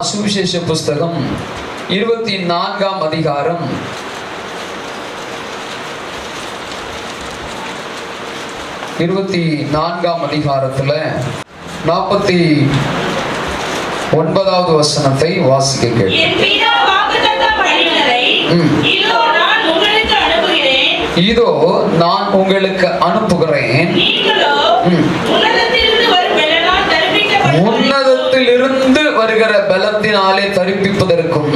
சுவிசேஷ புஸ்தகம் 24ஆம் அதிகாரம் 24ஆம் அதிகாரத்துல 49வது வசனத்தை வாசிக்க கேட்கிறேன். இதோ நான் உங்களுக்கு அனுப்புகிறேன், உன்னதத்திலிருந்து வருகிற பலத்தினாலே தரிப்பிப்பதற்கும்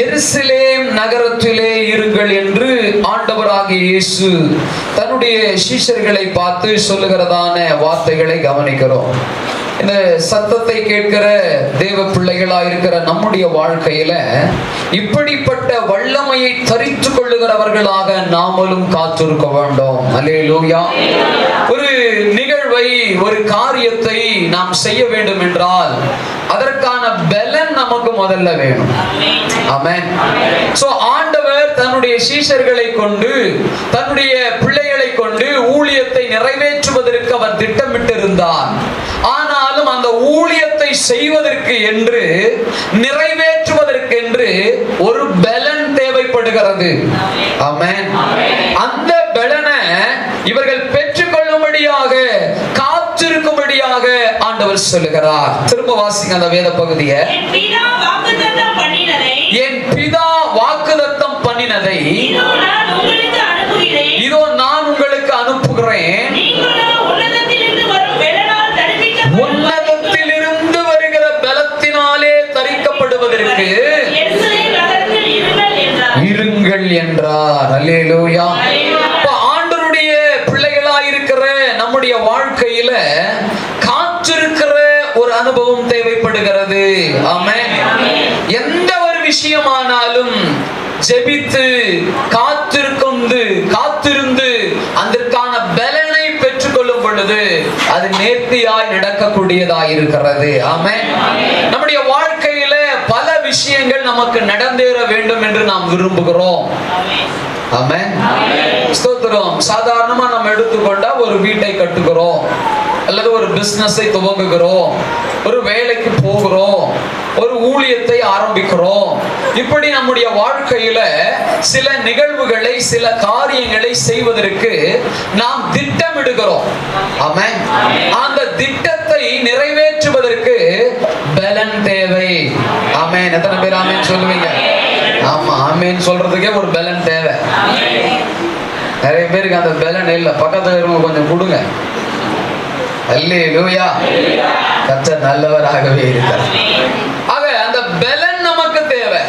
எருசலேம் நகரத்திலே இருங்கள் என்று ஆண்டவராகிய இயேசு தன்னுடைய சீஷர்களை பார்த்து சொல்லுகிறதான வார்த்தைகளை கவனிக்கிறோம். இந்த சத்தத்தை கேட்கிற தேவ பிள்ளைகளா இருக்கிற நம்முடைய வாழ்க்கையில இப்படிப்பட்ட வல்லமையை தரித்து கொள்ளுகிறவர்களாக நாமளும் காத்திருக்க வேண்டும். அல்லேலூயா. ஒரு நிகழ்வை, ஒரு காரியத்தை நாம் செய்ய வேண்டும் என்றால் அதற்கான பலன் நமக்கு முதல்ல வேணும். ஆமென். சோ ஆண்டவர் தன்னுடைய சீஷர்களை கொண்டு, தன்னுடைய பிள்ளைகளை கொண்டு ஊழியத்தை நிறைவேற்றுவதற்கு அவர் திட்டமிட்டிருந்தார். ஆனாலும் அந்த ஊழியத்தை செய்வதற்கு என்று, நிறைவேற்றுவதற்கென்று ஒரு பலன் தேவைப்படுகிறது. ஆமென். அந்த பலனை இவர்கள் பெற்றுக்கொள்ளும்படியாக, காத்திருக்கும்படியாக ஆண்டவர் சொல்லுகிறார். திரும்ப வாசிங்க அந்த வேத பகுதியை. என் பிதா வாக்குத்தத்தம் பண்ணினதை இதோ நான் உங்களுக்கு அனுப்புகிறேன், உன்னதத்திலிருந்து வருகிற பலத்தினாலே தரிக்கப்படுவதற்கு இருங்கள் என்றார். அல்லேலூயா. ஆண்டவருடைய பிள்ளைகளாய் இருக்கிற நம்முடைய வாழ்க்கையில காத்திருக்கிற ஒரு அனுபவம் தேவைப்படுகிறது. ஆமென். எந்த ஒரு விஷயமானாலும் ஜெபித்து காத்திருந்து அதற்கான பலனை பெற்றுக்கொள்ளும் பொழுது அது நேர்த்தியாய் நடக்கக்கூடியதாய் இருக்கிறது. ஆமென். நம்முடைய வாழ்க்கையில பல விஷயங்கள் நமக்கு நடந்தேற வேண்டும் என்று நாம் விரும்புகிறோம். ஆமென். ஸ்தோத்திரம். சாதாரணமா நம்ம எடுத்துக்கொண்டா ஒரு வீட்டை கட்டுகிறோம், அல்லது ஒரு பிசினஸை துவங்குகிறோம், ஒரு வேலைக்கு போகிறோம், ஒரு ஊழியத்தை ஆரம்பிக்கிறோம். இப்படி நம்முடைய வாழ்க்கையில சில நிகழ்வுகளை, சில காரியங்களை செய்வதற்கு நாம் திட்டமிடுகிறோம். ஆமென். அந்த திட்டத்தை நிறைவேற்றுவதற்கு பலன் தேவை. ஆமென். எத்தனை பேர் ஆமென் சொல்லுவீங்க? ஆமா, ஆமென் சொல்றதுக்கே ஒரு பலன் தேவை. நிறைய பேருக்கு அந்த பலன் இல்ல. பக்கத்துல இருக்க கொஞ்சம் கொடுங்க. அல்லேலூயா. கர்த்தர் நல்லவராகவே இருக்கிறார். ஆக அந்த பலன் நமக்கு தேவை.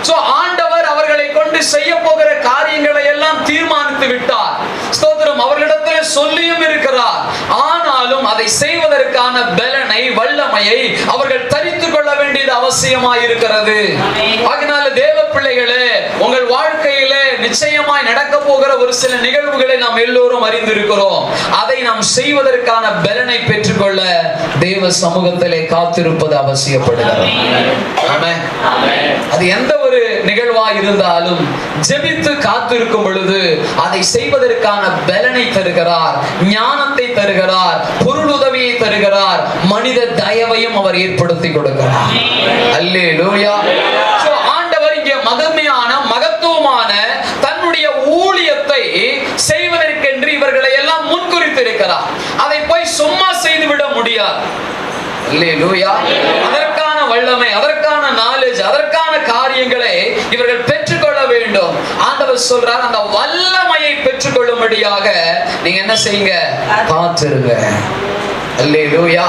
சோ ஆண்டவர் அவர்களை கொண்டு செய்ய போகிற காரியங்களை எல்லாம் தீர்மானித்து விட்டார். ஸ்தோத்திரம். அவர்களிடத்தில் சொல்லியும் இருக்கிறார். ஆனாலும் அதை செய்வதற்கான பலனை, வல்லமையை அவர்கள் தரித்து கொள்ள வேண்டியது அவசியமாய் இருக்கிறது. அதனால தேவ பிள்ளைகளே, உங்கள் வாழ்க்கையில நிச்சயமாய் நடக்க போகிற ஒரு சில நிகழ்வுகளை நாம் எல்லோரும் அறிந்திருக்கிறோம். அதை நாம் செய்வதற்கான பலனை பெற்றுக்கொள்ள தேவ சமூகத்திலே காத்திருப்பது அவசியப்படுகிறது. ஆமென். அது எந்த ஒரு நிகழ்வா இருந்தாலும் ஜெபித்து காத்திருக்கும் பொழுது அதை செய்வதற்கான பலனை தருகிறார், ஞானத்தை தருகிறார், பொருளுதவியை தருகிறார், மனித தயவையும் அவர் ஏற்படுத்தி கொடுக்கிறார். அல்லேலூயா. ஆண்டவர் இங்கே மகத்துவமான தன்னுடைய ஊழியத்தை செய்வதற்கென்று இவர்களை எல்லாம் முன்குறித்திருக்கிறார். அதை போய் சும்மா செய்துவிட முடியாது. அல்லேலூயா. அதற்கான வல்லமை, அதற்கான நாலேஜ், அதற்கான காரியங்களை இவர்கள் பெற்றுக்கொள்ள வேண்டும். ஆண்டவர் சொல்றார், அந்த வல்லமையை பெற்றுக்கொள்ளும்படியாக நீங்க என்ன செய்யுங்க? காத்திருங்க. அல்லேலூயா.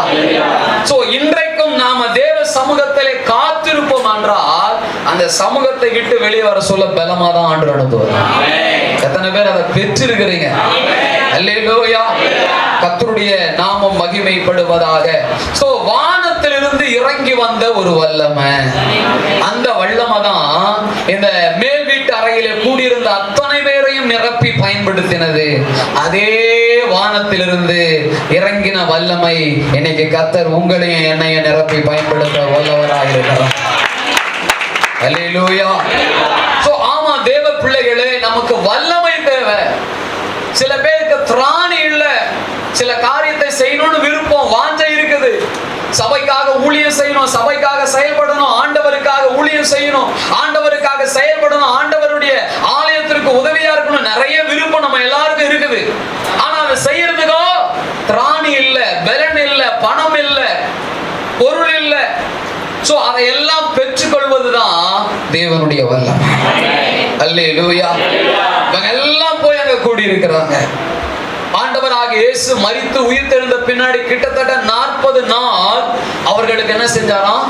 சோ இன்றைக்கும் நாம தேவ சமூகத்திலே காத்திருப்போம் என்றால் அந்த சமூகத்தை விட்டு வெளியே வர சொல்ல பலமா தான் ஆண்டு அனுப்புவார். எத்தனை பேர் அதை பெற்றிருக்கிறீங்க? அல்லேலூயா. கர்த்தருடைய நாமம் மகிமைப்படுவதாக. சோ வானத்திலிருந்து இறங்கி வந்த ஒரு வல்லமை, அந்த வல்லமை தான் இந்த மேல் வீட்டு அறையிலே கூடியிருந்த அத்தனை பேரையும் நிரப்பி பயன்படுத்தினது. அதே வானத்திலிருந்து இறங்கின வல்லமை இன்னைக்கு கர்த்தர் உங்களையும் என்னையும் நிரப்பி பயன்படுத்த வல்லவராயிருக்கிறார். அல்லேலூயா. சோ ஆமா தேவ பிள்ளைகளே, நமக்கு வல்லமை தேவை. சில பேருக்கு திராணி இல்ல, சில காரியத்தை செய்யணும்னு விருப்பம், வாஞ்சை இருக்குது. சபைக்காக ஊழியம் செய்யணும், சபைக்காக செயல்படணும், ஆண்டவருக்காக ஊழியம் செய்யணும், ஆண்டவருக்காக செயல்படணும், ஆண்டவருடைய ஆலயத்திற்கு உதவியா இருக்கணும். நிறைய விருப்பம் நம்ம எல்லாருக்கும் இருக்குது. ஆனா அதை செய்யறதுக்கோ திராணி இல்ல, பலன் இல்ல, பணம் இல்ல, பொருள் இல்ல. சோ அதையெல்லாம் பெற்றுக்கொள்வதுதான் தேவனுடைய வல்லமை. அல்லேலூயா. இவங்க எல்லாம் போய் அங்க கூடி இருக்கிறாங்க. ஆண்டவராக இயேசு மரித்து உயிர்த்தெழுந்த பின்னாடி கிட்டத்தட்ட 40 நாள் அவர்களுக்கு என்ன செஞ்சாராம்?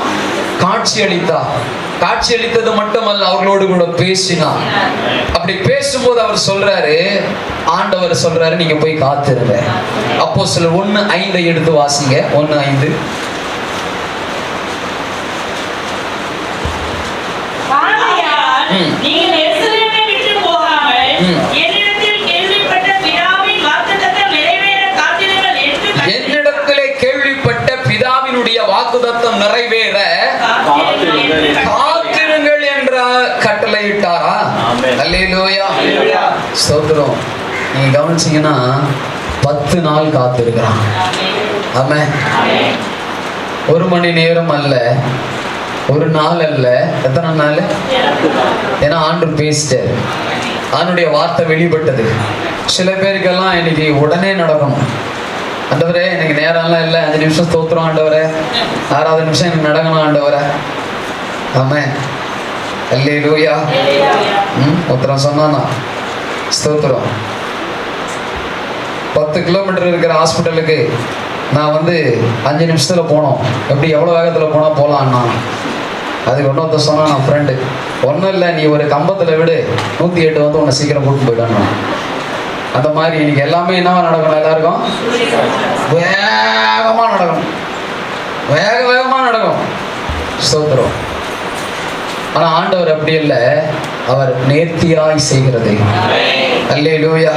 காட்சி அளித்தார். காட்சி அளித்தது மட்டுமல்ல, அவர்களோடு கூட பேசினார். அப்படி பேசும்போது அவர் சொல்றாரு, ஆண்டவர் சொல்றாரு, நீங்க போய் காத்திருங்க. அப்போஸ்தலர் 1:5 எடுத்து வாசிங்க. 1:5. என்னிடத்திலே கேள்விப்பட்ட பிதாவினுடைய வாக்குத்தத்தம் நிறைவேற காத்திருங்கள் என்ற கட்டளையிட்டாரா? அல்லேலூயா. ஸ்தோத்திரம். நீங்க கவனிச்சீங்கன்னா 10 நாள் காத்திருக்கிறான். ஆமென். 1 மணி நேரம் அல்ல, 1 நாள் அல்ல, எத்தனை நாள்? ஏன்னா ஆண்டவர் பேசிட்டார், அவனுடைய வார்த்தை வெளிப்பட்டது. சில பேருக்கெல்லாம் இன்னைக்கு உடனே நடக்கணும். ஆண்டவரே எனக்கு நேரம்லாம் இல்லை, 5 நிமிஷம் ஸ்தோத்திரம் ஆண்டவரே, 6வது நிமிஷம் எனக்கு நடக்கணும் ஆண்டவரே. ஆமென். அல்லேலூயா. ஒருத்தரம் சொன்னானா ஸ்தோத்திரம், 10 கிலோமீட்டர் இருக்கிற ஹாஸ்பிட்டலுக்கு நான் 5 நிமிஷத்துல போனோம். எப்படி எவ்வளோ வேகத்தில் போனால் போகலான்னா, அதுக்கு ஒன்றொருத்த சொன்னான், நான் ஃப்ரெண்டு, ஒன்றும் இல்லை, நீ ஒரு கம்பத்தில் விடு, 108 உன்னை சீக்கிரம் கூட்டு போயிடணும். அந்த மாதிரி இன்னைக்கு எல்லாமே என்னவா நடக்கணும்? எல்லாருக்கும் வேகமாக நடக்கணும், வேகமாக நடக்கும். ஸ்தோத்திரம். ஆனால் ஆண்டவர் அப்படி இல்லை, அவர் நேர்த்தியாய் செய்கிறது. அல்லேலூயா.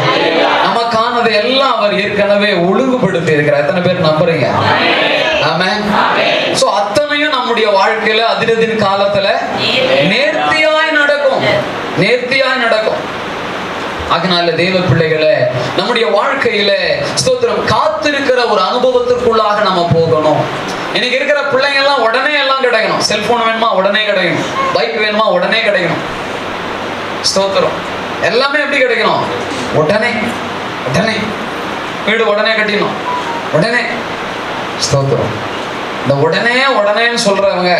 நமக்கானதை எல்லாம் அவர் ஏற்கனவே ஒழுங்குபடுத்தி இருக்கிறார். எத்தனை பேர் நம்புறீங்க? ஆமென். சோ அத்தனையும் நம்முடைய வாழ்க்கையில அதிரதின் காலத்துல நேர்த்தியாய் நடக்கும், நேர்த்தியாய் நடக்கும். அதனால தேவ பிள்ளைகளை நம்முடைய வாழ்க்கையில ஸ்தோத்திரம் காத்திருக்கிற ஒரு அனுபவத்திற்குள்ளாக நம்ம போகணும். இன்னைக்கு இருக்கிற பிள்ளைங்க எல்லாம் உடனே எல்லாம் கிடைக்கணும். செல்போன் வேணுமா உடனே கிடைக்கணும், பைக் வேணுமா உடனே கிடைக்கணும். ஸ்தோத்திரம். எல்லாமே எப்படி கிடைக்கணும்? உடனே உடனே. வீடு உடனே கட்டிடணும், உடனே. ஸ்தோத்திரம். இந்த உடனேன்னு சொல்றவங்க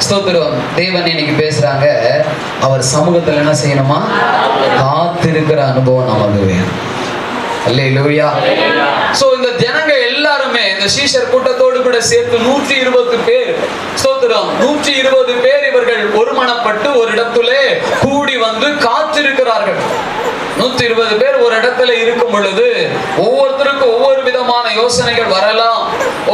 ஸ்தோத்திரம், தேவன் இன்னைக்கு பேசுறாங்க, அவர் சமூகத்தில் என்ன செய்யணுமா? காத்திருக்கிற அனுபவம் நமக்கு வேணும். அல்லேலூயா. சோ இந்த ஜனங்க எல்லாருமே இந்த சீஷர் கூட்டத்தோடு கூட சேர்த்து 120 பேர், ஸ்தோத்திரம், 120 பேர் இவர்கள் ஒருமனப்பட்டு ஒரு இடத்திலே கூடி வந்து காத்திருக்கிறார்கள். 120 பேர் ஒரு இடத்துல இருக்கும் பொழுது ஒவ்வொருத்தருக்கும் ஒவ்வொரு விதமான யோசனைகள் வரலாம்,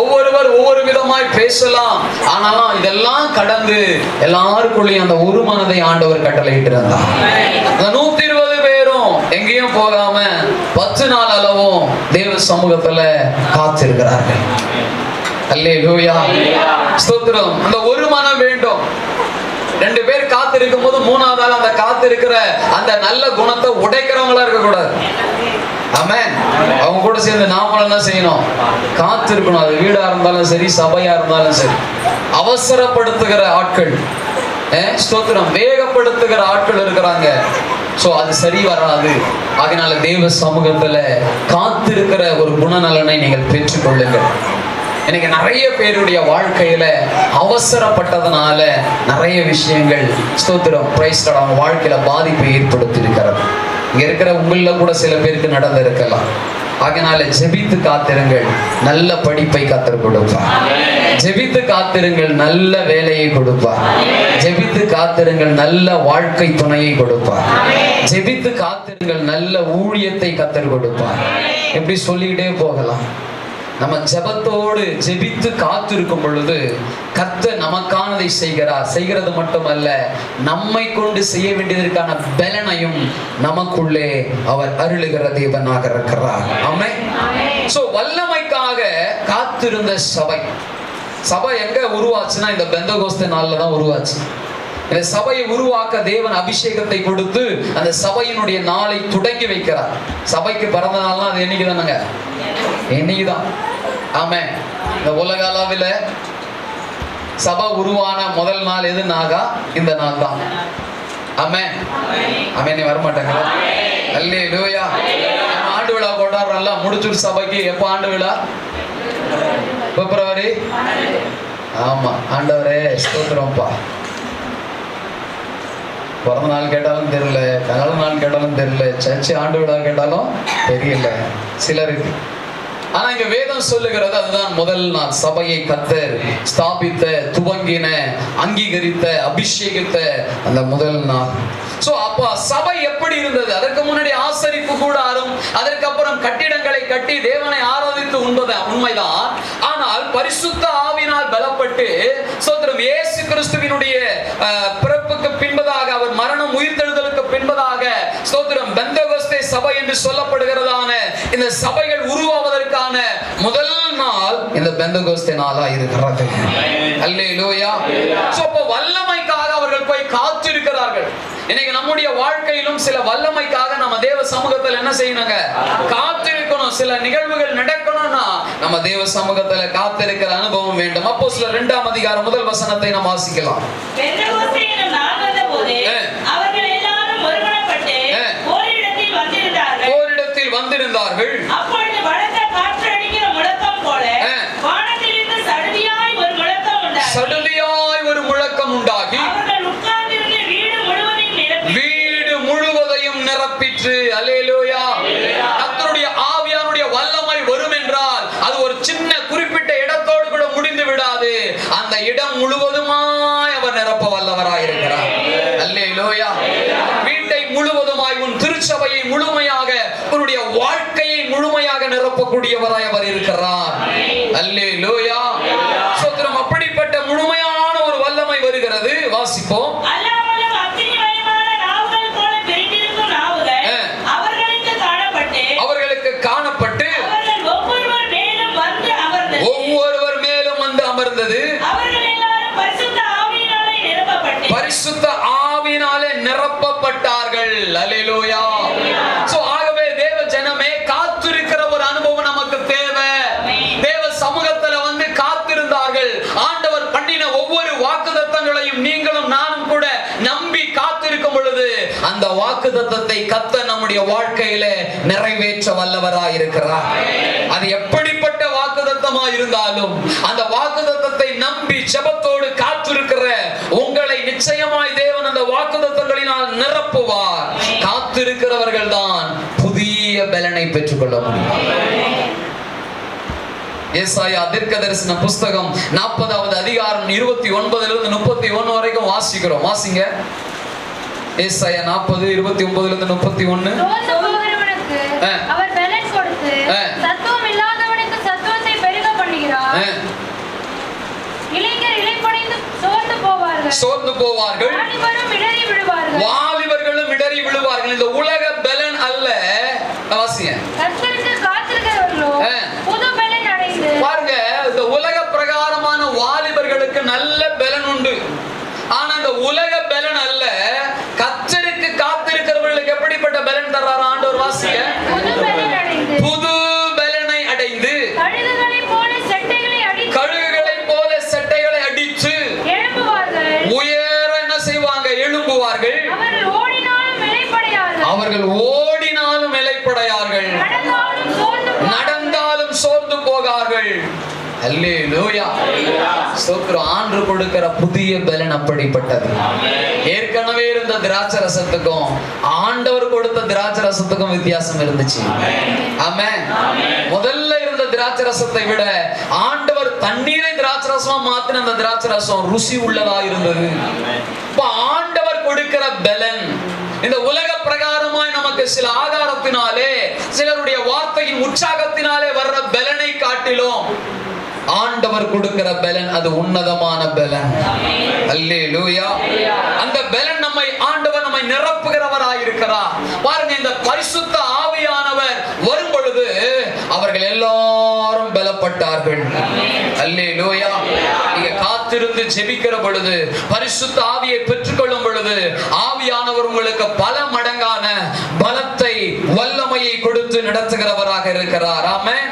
ஒவ்வொருவர் ஒவ்வொரு விதமாய் பேசலாம். ஆனாலும் இதெல்லாம் கடந்து எல்லாருக்குள்ளேயும் அந்த ஒரு மனதை ஆண்டவர் கட்டளையிட்டு இருந்தார். அந்த 120 பேரும் எங்கேயும் போகாம 10 நாள் அளவும் தேவ சமூகத்துல காத்திருக்கிறார்கள். அல்லேலூயா. ஸ்தோத்திரம். அந்த ஒரு மனம் வேண்டும். 2 பேர் காத்து இருக்கும் போது 3வது ஆள் அந்த காத்து இருக்கிற அந்த நல்ல குணத்தை உடைக்கிறவங்களா இருக்க கூடாது. ஆமென். அவங்க கூட சேர்ந்து நாமளும் என்ன செய்யணும்? காத்து இருக்கணும். அது வீடா இருந்தாலும் சரி, சபையா இருந்தாலும் சரி. அவசரப்படுத்துகிற ஆட்கள், ஸ்தோத்திரம், வேகப்படுத்துகிற ஆட்கள் இருக்கிறாங்க. சோ அது சரி வராது. அதனால தேவ சமூகத்துல காத்திருக்கிற ஒரு குணநலனை நீங்கள் பெற்றுக்கொள்ளுங்கள். இன்னைக்கு நிறைய பேருடைய வாழ்க்கையில அவசரப்பட்டதுனால நிறைய விஷயங்கள் ஸ்தோத்திரம் பிரைஸ் அவங்க வாழ்க்கையில பாதிப்பை ஏற்படுத்தி இருக்கிறது. இங்க இருக்கிற உங்கள கூட சில பேருக்கு நடந்திருக்கலாம். அதனால ஜெபித்து காத்திருங்கள், நல்ல படிப்பை கத்தர் கொடுப்பார். ஜெபித்து காத்திருங்கள், நல்ல வேலையை கொடுப்பார். ஜெபித்து காத்திருங்கள், நல்ல வாழ்க்கை துணையை கொடுப்பார். ஜெபித்து காத்திருங்கள், நல்ல ஊழியத்தை கத்தர் கொடுப்பார். எப்படி சொல்லிக்கிட்டே போகலாம். நம்ம ஜெபத்தோடு ஜெபித்து காத்திருக்கும் பொழுது கர்த்தர் நமக்கானதை செய்கிறார். செய்கிறது மட்டுமல்ல, நம்மை கொண்டு செய்ய வேண்டியதற்கான பலனையும் நமக்குள்ளே அவர் அருளுகிற தேவனாக இருக்கிறார். ஆமென். சோ வல்லமைக்காக காத்திருந்த சபை, சபை எங்க உருவாச்சுன்னா இந்த பெந்தகோஸ்து நாள்ல தான் உருவாச்சு. இந்த சபையை உருவாக்க தேவன் அபிஷேகத்தை கொடுத்து அந்த சபையினுடைய நாளை தொடங்கி வைக்கிறார். சபைக்கு பிறந்த நாள்லாம் அது என்னைக்கு தானுங்க? இன்னைக்குதான். ஆமே. இந்த உலக அளவில் சபை உருவான முதல் நாள் எதுனாகா இந்த நாள் தான். ஆமே. ஆமே. நீ வரமாட்டாங்களா? அல்லேலூயா. ஆண்டு விழா கொண்டாடுறோம்ல, முடிச்சூர் சபைக்கு எப்போ ஆண்டு விழா? பிப்ரவரி. ஆமா. ஆண்டவரே ஸ்தோத்திரம்ப்பா. பிறந்த நாள் கேட்டாலும் தெரியல, கல்யாண நாள் கேட்டாலும் தெரியல, சர்ச்சு ஆண்டு விழா கேட்டாலும் தெரியல சிலருக்கு. ஆனா இங்க வேதம் சொல்லுகிறது அதுதான் முதல் நாள். சபையை கர்த்தர் ஸ்தாபித்த, துவங்கின, அங்கீகரித்த, அபிஷேகித்த அந்த முதல் நாள். சோ அப்ப சபை எப்படி இருந்தது? அதற்கு முன்னாடி ஆசரிப்பு கூடாரம், அதற்கு அப்புறம் கட்டிடங்களை கட்டி தேவனை ஆராதித்து உண்மைதான். ஆனால் பரிசுத்த ஆவியினால் பலப்பட்டு சோதரம் இயேசு கிறிஸ்துவினுடைய பிறப்புக்கு பின்பதாக, அவர் மரணம் உயிர்த்தெழுதலுக்கு பின்பதாக ஸ்தோத்திரம் பெந்தகோஸ்தே சபை என்று சொல்லப்படுகிறதான இந்த சபைகள் உருவாவதற்கான முதல் நாள் இந்த பெந்தகோஸ்தே நாளா இருக்கிறது. அல்லேலூயா. சோ அப்ப வல்லமைக்காக அவர்கள் போய் காத்திருக்கிறார்கள். இன்னைக்கு நம்முடைய வாழ்க்கையிலும் சில வல்லமைக்காக நம்ம தேவ சமூகத்தில் என்ன செய்யணுங்க? காத்திருக்கணும். சில நிகழ்வுகள் நடக்கணும்னா நம்ம தேவ சமூகத்துல காத்திருக்கிற அனுபவம் வேண்டும். அப்போஸ்தலர் 2ஆம் அதிகாரம் முதல் வசனத்தை நாம் வாசிக்கலாம். பெந்தகோஸ்தே என்னும் நாள் வந்தபோது அவர்கள் எல்லாரும் ஒருமனப்பட்டு ஓரிடத்தில் வந்திருந்தார்கள். அப்பொழுது பலத்த காற்று அடிக்கிற முழக்கம் போல வானத்திலிருந்து சடுதியாய் ஒரு முழக்கம் உண்டாகி அவர்கள் உட்கார்ந்திருந்த வீடு முழுவதையும் நிரப்பிற்று. அல்லேலூயா. கர்த்தருடைய ஆவியானுடைய வல்லமை வரும் என்றால் அது ஒரு சின்ன குறிப்பிட்ட இடத்தோடு கூட முடிந்து விடாது. அந்த இடம் முழுவதுமாய் அவர் நிரப்ப வல்லவராயிருக்கிறார். அல்லேலூயா. வீட்டை முழுவதுமாய், உன் திருச்சபையை முழுமையாக, உன்னுடைய வாழ்க்கையை முழுமையாக நிரப்பக்கூடியவராய் அவர் இருக்கிறார். அல்லேலூயா. சோத்திரம். அப்படிப்பட்ட முழுமையான ஒரு வல்லமை வருகிறது. வாசிப்போம். அவர்களுக்கு காணப்பட்டு ஒவ்வொருவர் மேலும் வந்து அமர்ந்தது. பரிசுத்த ஆவியினாலே நிரப்பப்பட்டார்கள். அல்லேலூயா. சோ ஆகவே தேவ ஜனமே, காத்திருக்கிற ஒரு அனுபவம் நமக்கு தேவை. தேவ சமூகத்துல வந்து காத்திருந்தார்கள். ஆண்டவர் பண்ணின ஒவ்வொரு வாக்குத்தத்தங்களையும் நீங்களும் நானும் கூட நம்பி காத்திருக்கும் பொழுது அந்த வாக்குத்தத்தத்தை கர்த்தர் நம்முடைய வாழ்க்கையில நிறைவேற்ற வல்லவராய் இருக்கிறார். அது எப்படிப்பட்ட வாக்குத்தத்தமா இருந்தாலும் அந்த வாக்குத்தத்தத்தை நம்பி ஜெபத்தோடு காத்திருக்கிற உங்களை நிச்சயமாய் தேவன் அந்த வாக்குத்தத்தங்களினால் நிரப்புவார். காத்திருக்கிறவர்கள் தான் புதிய பலனை பெற்றுக்கொள்ள முடியும். ஏசாயா தீர்க்கதரிசன புஸ்தகம் 40வது அதிகாரம் 29 31 வரைக்கும் வாசிக்கிறோம். வாசிங்க. ஏசாயா 40 29 31. அவர் பலன் கொடுத்து சத்துவம் இல்லாதவனுக்கு சத்துவத்தை பெருக பண்ணுகிறார். இளைஞர் இளைப்படைந்து சோர்ந்து போவார்கள். வாலிபர்களும் இடறி விழுவார்கள். இந்த உலக பலன் அல்ல. வாசிங்க. கர்த்தருக்கு காத்திருக்கிறவர்களோ புது பலன் அடைந்து. பாருங்க, இந்த உலக பிரகாரமான வாலிபர்களுக்கு நல்ல பலன் உண்டு. ஆனா இந்த உலக பலன் அல்ல. கர்த்தருக்கு காத்திருக்கிறவர்களுக்கு எப்படிப்பட்ட பலன் தர்றார் ஆண்டவர்? வாசிங்க. புது பலனை அடைந்து கழுகுகளைப் போல செட்டைகளை அடித்து உயர என்ன செய்வாங்க? எழும்புவார்கள். அவர்கள் ஓடினாலும் இளைப்படையார்கள், நடந்தாலும் சோர்ந்து போகார்கள். அல்லேலூயா. ஸ்தோத்திரம். ஆண்டு கொடுக்கிற புதிய பலன் அப்படிப்பட்டது. ஏற்கனவே இருந்த திராட்சை ரசத்துக்கும் ஆண்டவர் கொடுத்த திராட்சை ரசத்துக்கும் வித்தியாசம் இருந்துச்சு. ஆமென். முதல்ல இருந்த திராட்சை ரசத்தை விட ஆண்டவர் தண்ணீரை திராட்சை ரசமா மாத்தின அந்த திராட்சை ரசம் ருசி உள்ளதா இருந்தது. இப்ப ஆண்டவர் கொடுக்கிற பலன் இந்த உலக பிரகாரமாய் நமக்கு சில ஆகாரத்தினாலே, சிலருடைய வார்த்தையின் உற்சாகத்தினாலே வர்ற பலனை காட்டிலும் ஆண்டவர் கொடுக்கிற பலன் அது உன்னதமான பலன். அல்லேலூயா. அந்த பலன் ஆண்டவர் நம்மை நிரப்புகிறவராய் இருக்கிறார். பாருங்க, இந்த பரிசுத்த ஆவியானவர் வரும் பொழுது அவர்கள் எல்லாரும் பலப்பட்டார்கள். அல்லேலூயா. நீங்க காத்திருந்து ஜெபிக்கிற பொழுது, பரிசுத்த ஆவியை பெற்றுக்கொள்ளும் பொழுது ஆவியானவர் உங்களுக்கு பல மடங்கான பலத்தை வல்லமையை கொடுத்து நடத்துகிறவராக இருக்கிறார். ஆமென்.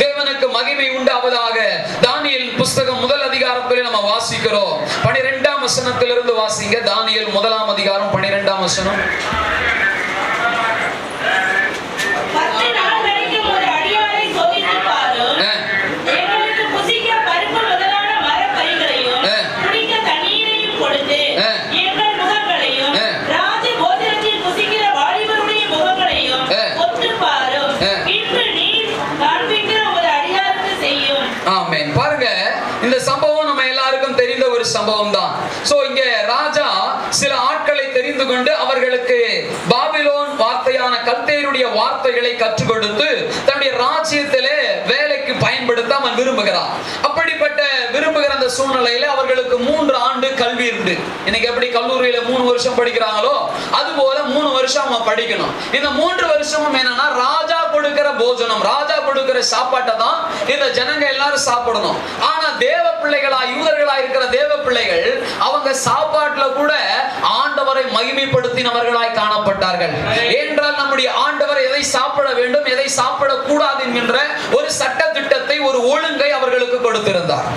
தேவனுக்கு மகிமை உண்டாவதாக. தானியேல் புஸ்தகம் 1 அதிகாரத்தில் நம்ம வாசிக்கிறோம். 12ஆம் வசனத்திலிருந்து வாசிங்க. தானியேல் 1ஆம் அதிகாரம் 12ஆம் வசனம். 10 நாள் வரைக்கும் ஒரு அடியாரை சோதித்து பாரும். எங்களுக்கு புசிக்க பருப்பு முதலான மரக்கறிகளையும் குடிக்க தண்ணீரையும் கொடுத்து எங்கள் முகங்களையும் ராஜ போஜனத்தில் புசிக்கிற வாலிபருடைய முகங்களையும் ஒத்து பாரும். இன்று நீர் காண்பிக்கிற ஒரு அடியாருக்கு செய்யும். ஆமென். பாருங்க, இந்த சம்பவம் நம்ம எல்லாருக்கும் தெரிந்த ஒரு சம்பவம் தான். சோ இங்க ராஜா சில ஆட்களை தெரிந்து கொண்டு அவர்களுக்கு பாபிலோன் வார்த்தையான கல்தேயருடைய வார்த்தைகளை கற்றுக் கொடுத்து தன்னுடைய ராஜ்யத்திலே வேலைக்கு பயன்படுத்த அவன் விரும்புகிறான். அப்படிப்பட்ட விரும்புகிற அந்த சூழ்நிலையில அவர்களுக்கு 3 ஆண்டு கல்வி இருந்து, இன்னைக்கு எப்படி கல்லூரியில 3 வருஷம் படிக்கிறாங்களோ அது போல 3 வருஷம் அவன் படிக்கணும். இந்த 3 வருஷமும் என்னன்னா ராஜா கொடுக்கிற போஜனம், ராஜா கொடுக்கிற சாப்பாட்டை தான் இந்த ஜனங்க எல்லாரும் சாப்பிடணும். ஆனா தேவ பிள்ளைகளா யூதர்களா இருக்கிற தேவ பிள்ளைகள் அவங்க சாப்பாட்டுல கூட ஆண்டவரை மகிமைப்படுத்தினவர்களாய் காணப்பட்டார்கள். ஏனென்றால் நம்முடைய ஆண்டவர் எதை சாப்பிட வேண்டும் எதை சாப்பிடக்கூடாது என்கின்ற ஒரு சட்ட திட்டத்தை, ஒரு ஒழுங்கை அவர்களுக்கு கொடுத்திருந்தார்.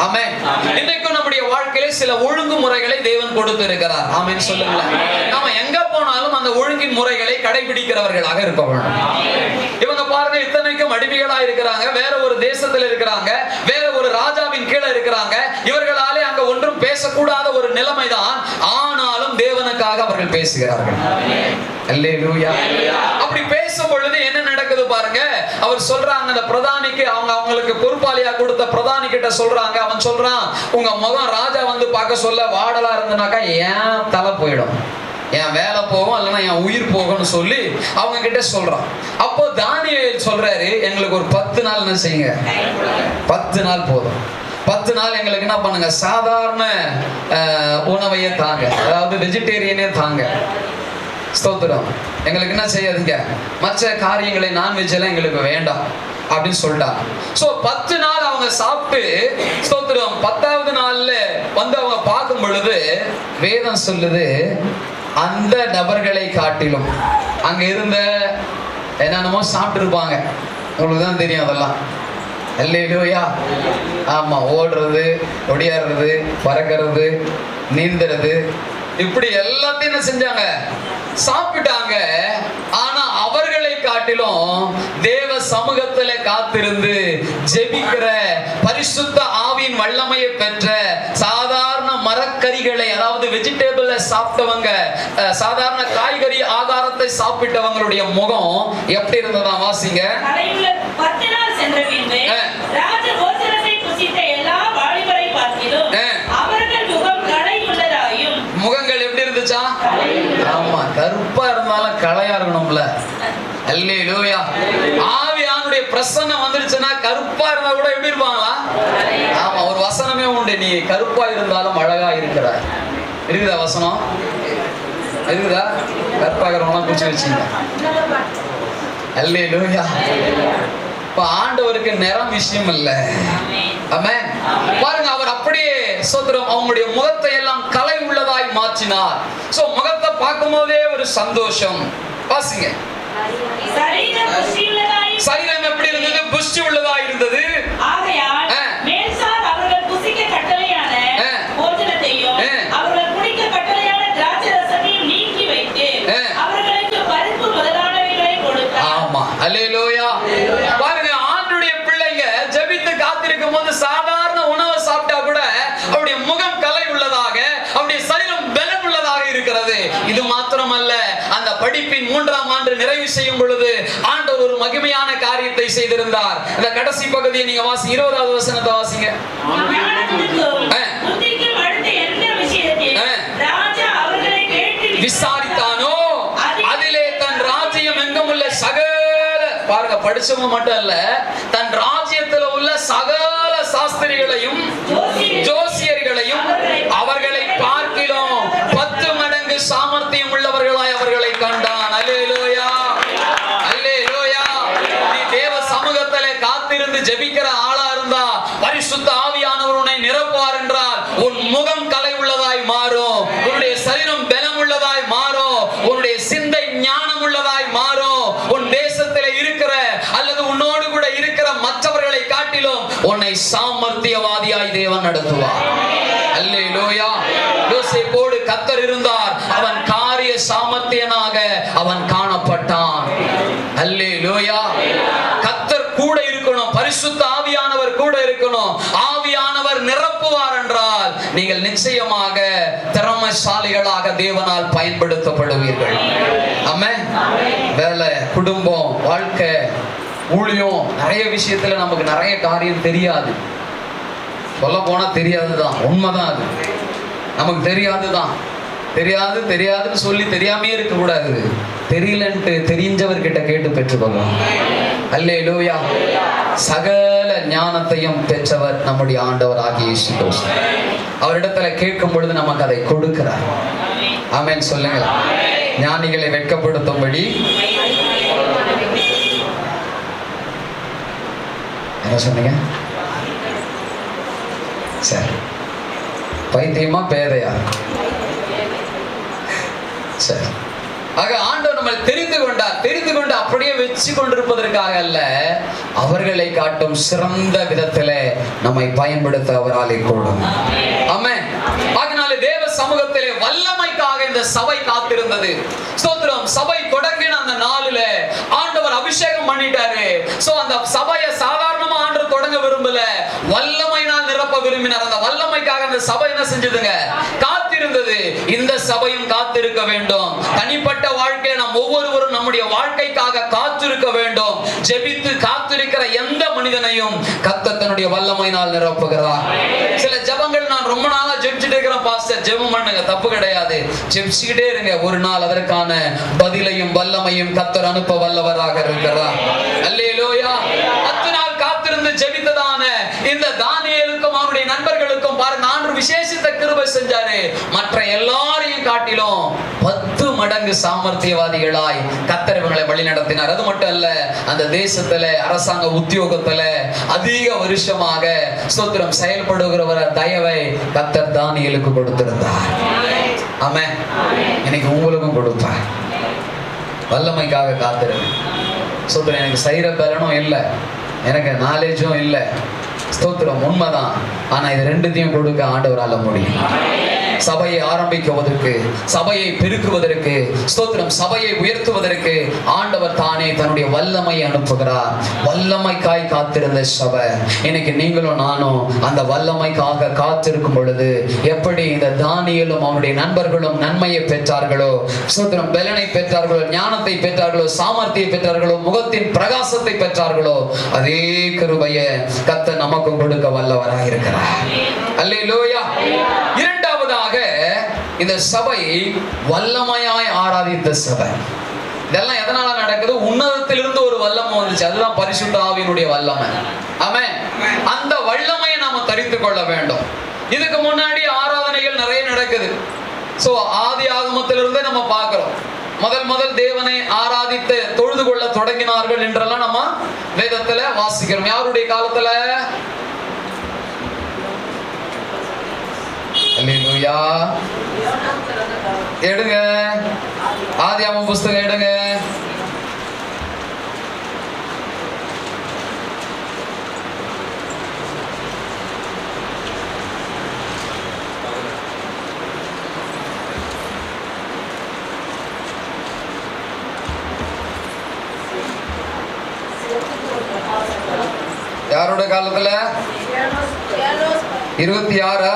ஆமென். இன்றைக்கும் நம்முடைய வாழ்க்கையில சில ஒழுங்குமுறைகளை தேவன் கொடுத்திருக்கிறார். ஆமென் சொல்லுங்களேன். நாம எங்க போனாலும் அந்த ஒழுங்கின் முறைகளை கடைபிடிக்கிறவர்களாக இருக்க வேண்டும். இவங்க பாருங்க, இத்தனைக்கும் அடிமைகளா இருக்கிறாங்க, வேற ஒரு தேசத்துல இருக்கிறாங்க, வேற ஒரு ராஜாவின் கீழே இருக்கிறாங்க. இவர்களாலே அங்க ஒன்றும் பேசக்கூடாத ஒரு நிலைமைதான். ஆனாலும் தேவனுக்காக அவர்கள் பேசுகிறார்கள். அல்லேலூயா. அப்படி பேசும் பொழுது என்ன நடக்குது பாருங்க. அவர் சொல்றாங்க, அந்த பிரதானிக்கு அவங்களுக்கு பொறுப்பாளியா கொடுத்த பிரதானி கிட்ட சொல்றாங்க. அவன் சொல்றான், உங்க முகம் ராஜா வந்து பார்க்க சொல்ல வாடலா இருந்தனாக்கா ஏன் தலை போயிடும், என் வேலை போகும், இல்லைன்னா என் உயிர் போகும்னு சொல்லி அவங்க கிட்ட சொல்றான். அப்போ தானியேல் சொல்றாரு, எங்களுக்கு ஒரு 10 நாள் என்ன செய்யுங்க, 10 நாள் போதும். 10 நாள் எங்களுக்கு என்ன பண்ணுங்க, சாதாரண உணவையே தாங்க, அதாவது வெஜிடேரியனே தாங்க. ஸ்தோத்திரம். எங்களுக்கு என்ன செய்யாதீங்க, மற்ற காரியங்களை நான்வெஜ் எல்லாம் எங்களுக்கு வேண்டாம் அப்படின்னு சொல்லிட்டாங்க. சோ 10 நாள் அவங்க சாப்பிட்டு, ஸ்தோத்திரம், 10வது நாள்ல வந்து அவங்க பார்க்கும் பொழுது வேதம் சொல்லுது, அந்த நபர்களை காட்டிலும் அங்க இருந்த என்னென்னமோ சாப்பிட்டு இருப்பாங்க. உங்களுக்கு தான் தெரியும் அதெல்லாம். அல்லேலூயா. ஆமா, ஓடுறது, ஒடியாடுறது, பறக்கிறது, நீந்துறது, இப்படி எல்லாத்தையும் என்ன செஞ்சாங்க, சாப்பிட்டாங்க. ஆனா அவர்களை காட்டிலும் தேவ சமூகத்துல காத்திருந்து ஜெபிக்கிற, பரிசுத்த ஆவியின் வல்லமையை பெற்ற, சாதாரண மரக்கறிகளை, அதாவது வெஜிடபிள சாப்பிட்டவங்க, சாதாரண காய்கறி ஆகாரத்தை சாப்பிட்டவங்களுடைய முகம் எப்படி இருந்ததா? வாசிங்க. 10 நாள் சென்ற பின்பு ராஜ போஜனத்தை புசித்த எல்லா வாலிபரை பார்க்கிலும் அவர்கள் முகம் களை உள்ளதாயும். முகங்கள் எப்படி இருந்துச்சா? ஆமா, கருப்பா இருந்தாலும் களையா இருக்கணும்ல. அல்லேலூயா. ஆவியானுடைய பிரசன்னம் வந்துருச்சுன்னா கருப்பா இருந்தா கூட எப்படி இருப்பாங்களா? ஆமா, ஒரு வசனமே உண்டு, நீ கருப்பா இருந்தாலும் அழகா இருக்கிறாய். இருக்குதா வசனம்? இருக்குதா? கருப்பாகிறவங்களாம் குச்சி வச்சுங்க. அல்லேலூயா. இப்ப ஆண்டவருக்கு நிறம் விஷயம் இல்ல. ஆமென். பாருங்க, அவர் அப்படியே ஸ்தோத்திரம் அவங்களுடைய முகத்தை எல்லாம் கலை உள்ளதாய் மாற்றினார். சோ முகத்தை பார்க்கும் போதே ஒரு சந்தோஷம். வாசிங்க. சரீரம் எப்படி இருந்தது? புஷ்டி உள்ளதாய் இருந்தது. ஆகையால் மேல்சார் அவர்கள் புசிக்க கட்டளையான போஜனத்தையும் அவர்கள் குடிக்க கட்டளையான திராட்சை ரசத்தையும் நீக்கி வைத்து அவர்களுக்கு பருப்பு முதலானவைகளை கொடுத்தார். ஆமா, அல்லேலூயா. பாருங்க, ஆண்டவருடைய பிள்ளைங்க ஜெபித்து காத்திருக்கும் போது சாதாரண உணவை சாப்பிட்டா கூட அவருடைய முகம் கலை உள்ளதாக, அவருடைய சரீரம் பலம் உள்ளதாக இருக்கிறது. இது மாத்திரமல்ல, அந்த படிப்பின் 3ஆம் ஆண்டு நிறைவு செய்யும் பொழுது ஆண்டவர் ஒரு மகிமையான காரியத்தை செய்திருந்தார். இந்த கடைசி பகுதியை நீங்க வாசி, 20வது வசனத்தை வாசிங்க. விசாரித்தானோ அதிலே தன் ராஜ்யம் எங்கும் உள்ள சகல, பாருங்க, படிச்சவங்க மட்டும் இல்ல, தன் ராஜ்யத்துல உள்ள சகல சாஸ்திரிகளையும் ஜோசியர்களையும் அவர்களை பார்க்கிலும் 10 மடங்கு சாமர்த்தியம் உள்ளவர்களாய் அவர்களை கண்டான். அல்லேலூயா, அல்லேலூயா. நீ தேவ சமூகத்திலே காத்திருந்து ஜெபிக்கிற ஆளா இருந்தா பரிசுத்த ஆவியானவர் உன்னை நிரப்புவார் என்றால் உன் முகம் கலை உள்ளதாய் மாறும், உன்னுடைய சரீரம் பலம் உள்ளதாய் மாறும், உன்னுடைய சிந்தை ஞானம் உள்ளதாய் மாறும். உன்னை சாமர்த்தியவாதியாய் தேவன் நடத்துவார். அல்லேலூயா. யோசேப்போடு கர்த்தர் இருந்தார். அவன் காரிய சாமர்த்தியனாக அவன் காணப்பட்டான். அல்லேலூயா. கர்த்தர் கூட இருக்கணும், பரிசுத்த ஆவியானவர் கூட இருக்கணும். ஆவியானவர் நிரப்புவார் என்றால் நீங்கள் நிச்சயமாக திறமைசாலிகளாக தேவனால் பயன்படுத்தப்படுவீர்கள். ஆமென். வேலை, குடும்பம், வாழ்க்கை, ஊழியம், நிறைய விஷயத்துல நமக்கு நிறைய காரியம் தெரியாது. சொல்ல போனா தெரியாதுதான், உண்மைதான். அது நமக்கு தெரியாதுதான். தெரியாதுன்னு சொல்லி தெரியாமே இருக்க கூடாது. தெரியலன்ட்டு தெரிஞ்சவர்கிட்ட கேட்டு பெற்றுக்கொள்ளலாம். அல்லேலூயா. சகல ஞானத்தையும் பெற்றவர் நம்முடைய ஆண்டவர் ஆகிய இயேசு கிறிஸ்து. அவரிடத்துல கேட்கும் பொழுது நமக்கு அதை கொடுக்கிறார். ஆமென் சொல்லுங்க. ஞானிகளை வெட்கப்படுத்தும்படி என்ன சொன்னீங்க? சரி, பைத்தியமா பேதையா? சரி. ஆக ஆண்டவர் நம்மை தெரிந்து கொண்டார். தெரிந்து கொண்டு அப்படியே வச்சு கொண்டிருப்பதற்காக அல்ல, அவர்களை காட்டும் சிறந்த விதத்திலே நம்மை பயன்படுத்த அவராலே கூடும். ஆமென். ஆகினாலே தேவ சமூகத்திலே வல்லமைக்காக இந்த சபை காத்திருந்தது. ஸ்தோத்திரம். சபை தொடங்கின அந்த நாளில ஆண்டவர் அபிஷேகம் பண்ணிட்டாரு. சோ அந்த சபையை சாதாரணமா ஆண்டவர் தொடங்க விரும்பல, வல்லமையினால் நிரப்ப விரும்பினார். அந்த வல்லமைக்காக அந்த சபை என்ன செஞ்சதுங்க? காத்திருந்தது. இந்த சபையும் காத்திருக்க வேண்டும். தனிப்பட்ட வாழ்க்கையை நாம் ஒவ்வொருவரும் நம்முடைய வாழ்க்கைக்காக காத்திருக்க வேண்டும். ஜெபித்து காத்திருக்கிற எந்த மனிதனையும் கர்த்தர் தன்னுடைய வல்லமையினால் நிரப்புகிறார். சில ஜெபங்கள் நான் ரொம்ப நாளா ஜெபிச்சுட்டு இருக்கிறேன் பாஸ்டர். ஜெபம் பண்ணுங்க, தப்பு கிடையாது. ஜெபிச்சுக்கிட்டே இருங்க. ஒரு நாள் அதற்கான பதிலையும் வல்லமையும் கர்த்தர் அனுப்ப வல்லவராக இருக்கிறார். அல்லேலூயா. 10 நாள் காத்திருந்து ஜெபித்ததான இந்த தானியேலுக்கும் அவருடைய நண்பர்களுக்கும் பாருங்க, ஆண்டவர் விசேஷித்த கிருபை செஞ்சாரு. மற்ற எல்லாரையும் காட்டிலும் 10 மடங்கு சாமர்த்தியவாதிகளாய் கர்த்தர் இவங்களை வழி நடத்தினார். அது மட்டும் அல்ல, அந்த தேசத்துல அரசாங்க உத்தியோகத்துல அதிக வருஷமாக ஸ்தோத்திரம் செயல்படுகிறவர தயவை கர்த்தர் தானியேலுக்கு கொடுத்திருந்தார். ஆமென். இன்னைக்கு உங்களுக்கும் கொடுப்பார். வல்லமைக்காக காத்திருங்க. ஸ்தோத்திரம். எனக்கு செய்யற பலனும் இல்லை, எனக்கு நாலேஜும் இல்லை. ஸ்தோத்திரம், உண்மைதான். ஆனா இது ரெண்டுத்தையும் கொடுக்க ஆண்டவரால முடியும். சபையை ஆரம்பிக்குவதற்கு, சபையை பெருக்குவதற்கு, ஸ்தோத்திரம், சபையை உயர்த்துவதற்கு ஆண்டவர் தானே தன்னுடைய வல்லமையை அனுப்புகிறார். வல்லமைக்காய் காத்திருந்த சபை இன்னைக்கு நீங்களும் நானும் அந்த வல்லமைக்காக காத்திருக்கும் பொழுது எப்படி இந்த தானியேலும் அவனுடைய நண்பர்களும் நன்மையை பெற்றார்களோ, ஸ்தோத்திரம், பலனை பெற்றார்களோ, ஞானத்தை பெற்றார்களோ, சாமர்த்தியை பெற்றார்களோ, முகத்தின் பிரகாசத்தை பெற்றார்களோ, அதே கிருபையை கர்த்தர் நமக்கும் கொடுக்க வல்லவராக இருக்கிறார். அல்லேலூயா. இரண்டாவதாக இந்த சபை வல்லமையாய் ஆராதித்த சபை. இதெல்லாம் எதனால நடக்குது? உன்னதத்திலிருந்து ஒரு வல்லமை வந்துச்சு. அதுதான் பரிசுத்த ஆவியினுடைய வல்லமை. ஆமென். அந்த வல்லமையை நாம தரித்துக் கொள்ள வேண்டும். இதுக்கு முன்னாடி ஆராதனைகள் நிறைய நடக்குது. சோ ஆதி ஆகமத்திலிருந்தே நம்ம பார்க்கிறோம். முதல் தேவனை ஆராதித்து தொழுது கொள்ள தொடங்கினார்கள் என்றெல்லாம் நம்ம வேதத்துல வாசிக்கிறோம். யாருடைய காலத்துல? அல்லேலூயா. எடுங்க ஆதியாகமம் புஸ்தகம் எடுங்க. யாரோட காலத்துல? 26.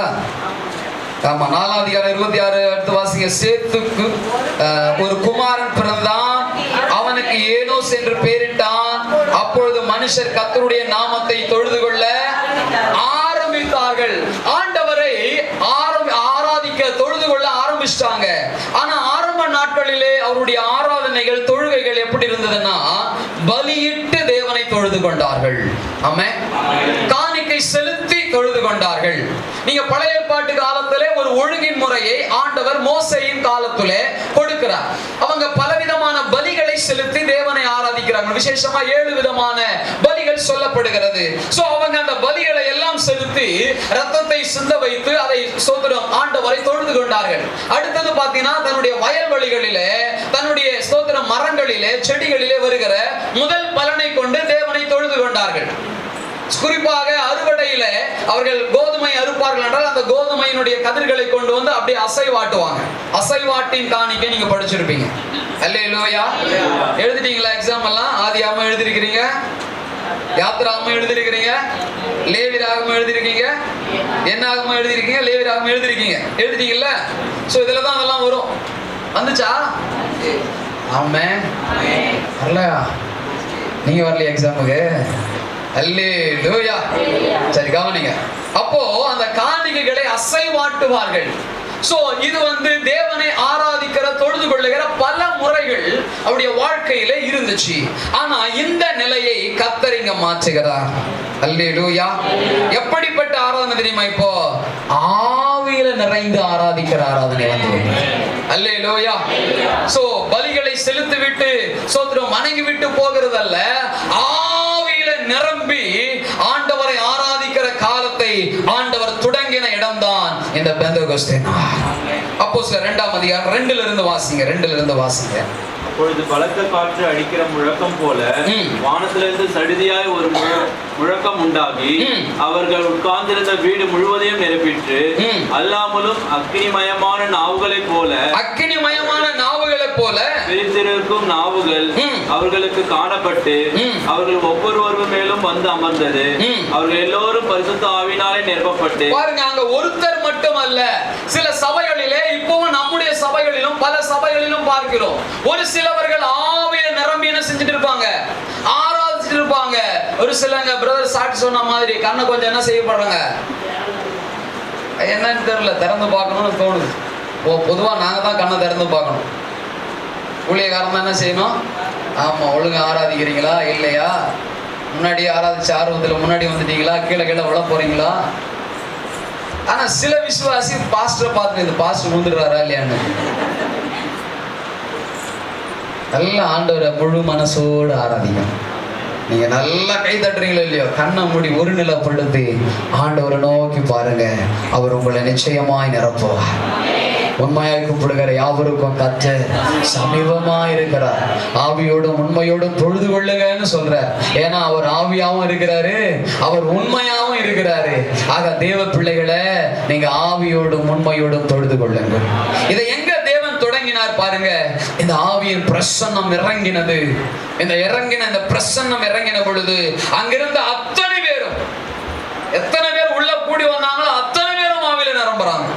ஆமா, 4ஆம் அதிகாரம் 26 அடுத்து வாசிங்க. சேத்துக்கு ஒரு குமாரன் பிறந்தான், அவனுக்கு ஏனோஸ் என்று பெயரிட்டான். அப்பொழுது மனுஷர் கர்த்தருடைய நாமத்தை தொழுது கொள்ள ஆரம்பித்தார்கள். ஆண்டவரை ஆராதிக்க தொழுது கொள்ள ஆரம்பிச்சிட்டாங்க. ஆனா ஆரம்ப நாட்களிலே அவருடைய ஆராதனைகள், தொழுகைகள் எப்படி இருந்ததுன்னா, பலியிட்டு தேவனை தொழுது கொண்டார்கள். ஆமென். காணிக்கை செலுத்தி தொழுது கொண்டார்கள். நீங்க பழைய ஏற்பாட்டு காலத்திலே ஒரு ஒழுங்கின் முறையை ஆண்டவர் மோசேயின் காலத்திலே கொடுக்கிறார். அவங்க பலவிதமான பலிகளை செலுத்தி தேவனை ஆராதிக்கிறாங்க. விசேஷமா 7 விதமான பலிகள் சொல்லப்படுகிறது. சோ அவங்க அந்த பலிகளை எல்லாம் செலுத்தி ரத்தத்தை சிந்த வைத்து அதை ஸ்தோத்திரம் ஆண்டவரை தொழுது கொண்டார்கள். அடுத்தது பாத்தீங்கன்னா, தன்னுடைய வயல்வெளிகளிலே, தன்னுடைய ஸ்தோத்திர மரங்களிலே, செடிகளிலே வருகிற முதல் பலனை கொண்டு தேவனை தொழுது கொண்டார்கள். குறிப்பாக அவர்கள் கோதுமை அறுப்பார்கள் என்றால் அந்த கோதுமையினுடைய கதிர்களை கொண்டு வந்து அப்படியே அசைவாட்டுவாங்க. அசைவாட்டின் காணிக்கை நீங்க படிச்சிருப்பீங்க. அல்லேலூயா. எழுதிட்டீங்களா? எக்ஸாம் எல்லாம் ஆதியாகமம் எழுதிருக்கிறீங்க, யாத்திராகமம் எழுதிருக்கிறீங்க, லேவியராகமம் எழுதிருக்கீங்க, என்னாகமம் எழுதிருக்கீங்க, லேவியராகமம் எழுதிருக்கீங்க. எழுதிட்டீங்கல்ல? சோ இதுல தான் அதெல்லாம் வரும். வந்துச்சா? ஆமென். வரலையா? நீங்க வரலையா எக்ஸாமுக்கு? அல்லேலூயா. சரி கவனிங்க. அப்போ அந்த காணிக்கைகளை அசைவாட்டுவார்கள். சோ இது வந்து தேவனை ஆராதிக்கிற, தொழுது கொள்ளுகிற பல முறைகள் அவருடைய வாழ்க்கையில இருந்துச்சு. ஆனா இந்த நிலையை கர்த்தர் இங்க மாற்றுகிறார். அல்லேலூயா. எப்படிப்பட்ட ஆராதனை தெரியுமா? இப்போ ஆவியில நிறைந்து ஆராதிக்கிற ஆராதனை வந்து. அல்லேலூயா. சோ பலிகளை செலுத்தி விட்டு சோத்திரம் வணங்கி விட்டு போகிறதல்ல, ஆவியில நிரம்பி ஆண்டவரை ஆராதிக்கிற காலத்தை ஆண்டவர் தொடங்கின இடம்தான் இந்த பெந்தெகோஸ்தே நாள். அப்போஸ்தலர் 2ஆம் அதிகாரம் 2ல இருந்து வாசிங்க. அப்பொழுது பலத்த காற்று அடிக்கிற முழக்கம் போல வானத்திலிருந்து சடுதியாய் ஒரு முழக்கம் உண்டாகி அவர்கள் உட்கார்ந்திருந்த வீடு முழுவதையும் நிரப்பிற்று. அல்லாமலும் அக்கினிமயமான நாவுகளைப் போல பிரித்திருக்கும் நாவுகள் அவர்களுக்கு காணப்பட்டு அவர்கள் ஒவ்வொருவரும் மேலும் வந்து அமர்ந்தது. அவர்கள் எல்லோரும் பரிசுத்த ஆவியினாலே நிரப்பப்பட்டு. பாருங்க, அங்க ஒருத்தர் மட்டும் அல்ல, சில சபைகளிலே, இப்பவும் நம்முடைய சபைகளிலும் பல சபைகளிலும் பார்க்கிறோம், ஒரு சிலவர்கள் ஆவியில நிரம்பி என்ன செஞ்சுட்டு இருப்பாங்க, ஆராதிச்சுட்டு இருப்பாங்க. ஒரு சிலங்க பிரதர் சாட்சி சொன்ன மாதிரி கண்ணை கொஞ்சம் என்ன செய்யப்படுறாங்க, என்னன்னு தெரியல, திறந்து பார்க்கணும்னு தோணுது. பொதுவா நாங்க தான் கண்ணை திறந்து பார்க்கணும். ஊழியக்காரன் தான் என்ன செய்யணும்? ஆமா, ஒழுங்கா ஆராதிக்கிறீங்களா இல்லையா, முன்னாடி ஆராதிச்ச ஆர்வத்துல முன்னாடி வந்துட்டீங்களா, கீழே விழ போறீங்களா. ஆனா சில விசுவாசி பாஸ்டரை பார்த்து இந்த பாஸ்டர் வந்துடுறாரா இல்லையான்னு நல்ல ஆண்டவரை முழு மனசோடு ஆராதிக்கணும். நீங்க நல்லா கை தட்டுறீங்களோ இல்லையோ, கண்ணை மூடி ஒரு நிலைப்படுத்தி ஆண்டவரை நோக்கி பாருங்க, அவர் உங்களை நிச்சயமாய் நிரப்புவார். உண்மையாய் கூப்பிடுகிற யாவருக்கும் கர்த்தர் சமீபமா இருக்கிறார். ஆவியோடும் உண்மையோடும் தொழுது கொள்ளுங்கன்னு சொல்றார். ஏன்னா அவர் ஆவியாவும் இருக்கிறாரு, அவர் உண்மையாவும் இருக்கிறாரு. ஆக தேவ பிள்ளைகளை நீங்க ஆவியோடும் உண்மையோடும் தொழுது கொள்ளுங்க. இதை எங்க தேவன் தொடங்கினார் பாருங்க, இந்த ஆவியின் பிரசன்னம் இறங்கினது. இந்த பிரசன்னம் இறங்கின பொழுது அங்கிருந்த அத்தனை பேரும், எத்தனை பேர் உள்ள கூடி வந்தாங்களோ அத்தனை பேரும் ஆவியில நிரம்புறாங்க.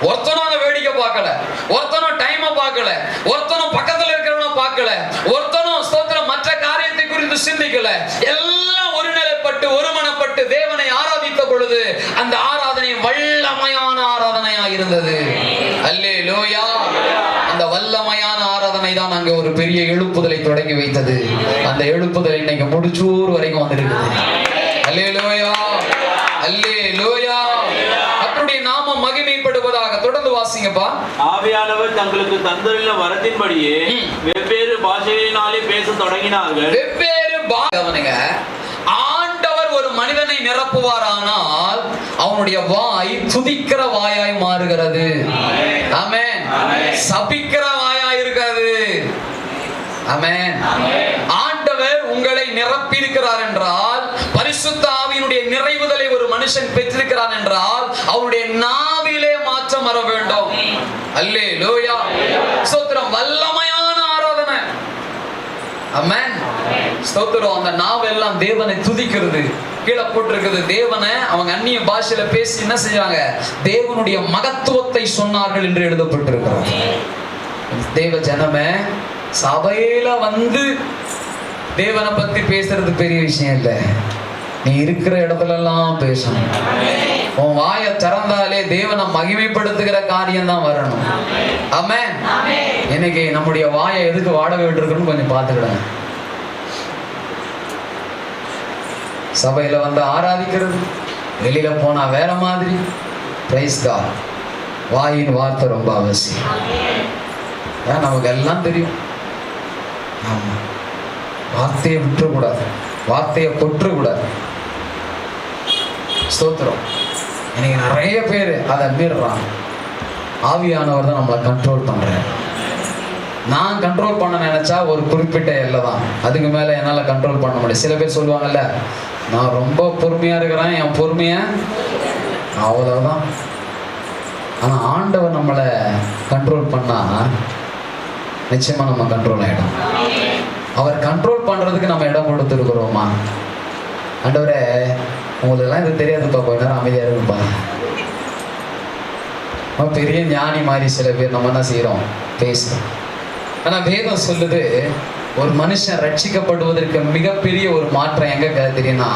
ஒருத்தனும் அங்க வேடிக்கை பார்க்கல, ஒருத்தனும் டைம் பார்க்கல, ஒருத்தனும் பக்கத்துல இருக்கிறவன பார்க்கல, ஒருத்தனும் ஸ்தோத்திரம் மற்ற காரியத்தை குறித்து சிந்திக்கல. எல்லாம் ஒருநிலைப்பட்டு ஒருமனப்பட்டு தேவனை ஆராதித்த பொழுது அந்த ஆராதனை வல்லமையான ஆராதனையா இருந்தது. அல்லேலூயா. அந்த வல்லமையான ஆராதனை தான் அங்க ஒரு பெரிய எழுப்புதலை தொடங்கி வைத்தது. அந்த எழுப்புதல் இன்னைக்கு முடிச்சூர் வரைக்கும் வந்திருக்குது. அல்லேலூயா, அல்லேலூயா. கர்த்தருடைய நாமம் மகிமைப்படுவதாக. தொடர்ந்து வாசிங்கப்பா. ஆவியானவர் தங்களுக்கு தந்துள்ள வரத்தின்படியே வெவ்வேறு பாஷைகளினாலே பேச தொடங்கினார்கள். வெவ்வேறு பாஷைங்க. ஆண்டவர் ஒரு மனிதனை நிரப்புவாரானால் அவனுடைய வாய் துதிக்கிற வாயாய் மாறுகிறது. ஆமென். சபிக்கிற வாயாய் இருக்காது. ஆமென். ஆண்டவர் உங்களை நிரப்பி இருக்கிறார் என்றால், பரிசுத்த ஆவியினுடைய நிறைவுதலை ஒரு மனுஷன் பெற்றிருக்கிறான் என்றால் அவருடைய நாவிலே மாற்றம் வர வேண்டும். அல்லேலூயா. ஸ்தோத்திரம். வல்லமையான ஆராதனை. ஆமென். ஸ்தோத்திரம். அந்த நாவெல்லாம் தேவனை துதிக்கிறது. கீழே போட்டிருக்குது, தேவனை அவங்க அந்நிய பாஷையில பேசி என்ன செஞ்சாங்க, தேவனுடைய மகத்துவத்தை சொன்னார்கள் என்று எழுதப்பட்டிருக்கிறது. தேவ ஜனமே, சபையில வந்து தேவனை பத்தி பேசுறது பெரிய விஷயம் இல்லை. நீ இருக்கிற இடத்துல எல்லாம் பேசணும். உன் வாயை திறந்தாலே தேவனை மகிமைப்படுத்துகிற காரியம் தான் வரணும். ஆமென். இன்னைக்கு நம்முடைய வாயை எதுக்கு வாடகை விட்டுருக்குன்னு கொஞ்சம் பார்த்துக்கிடுங்க. சபையில வந்து ஆராதிக்கிறது, வெளியில போனா வேற மாதிரி. பிரைஸ் காட். வாயின் வார்த்தை ரொம்ப அவசியம். நமக்கு எல்லாம் தெரியும். ஆமா, வார்த்தையை விட்டுறக்கூடாது, வார்த்தையை கொற்றக்கூடாது. ஸ்தோத்திரம். இன்னைக்கு நிறைய பேர் அதை மீறுறாங்க. ஆவியானவர் தான் நம்மளை கண்ட்ரோல் பண்றாரு. நான் கண்ட்ரோல் பண்ண நினைச்சா ஒரு குறிப்பிட்ட எல்லை தான், அதுக்கு மேல என்னால கண்ட்ரோல் பண்ண முடியும். சில பேர் சொல்லுவாங்கல்ல, நான் ரொம்ப பொறுமையா இருக்கிறேன், என் பொறுமைய அவ்வளவுதான். ஆனா ஆண்டவர் நம்மளை கண்ட்ரோல் பண்ணா நிச்சயமா நம்ம கண்ட்ரோல் ஆயிடும். அவர் கண்ட்ரோல் பண்றதுக்கு நம்ம இடம் கொடுத்துருக்குறோமா? ஆண்டவரே உங்களுக்கு எல்லாம் இது தெரியாதுப்பா, கொஞ்ச நேரம் அமைதியா இருக்குப்பா. பெரிய ஞானி மாதிரி சில பேர் நம்ம என்ன செய்யறோம், பேசுறோம். ஆனா வேதம் சொல்லுது, ஒரு மனுஷன் ரட்சிக்கப்படுவதற்கு மிகப்பெரிய ஒரு மாற்றம் எங்க தெரியும்னா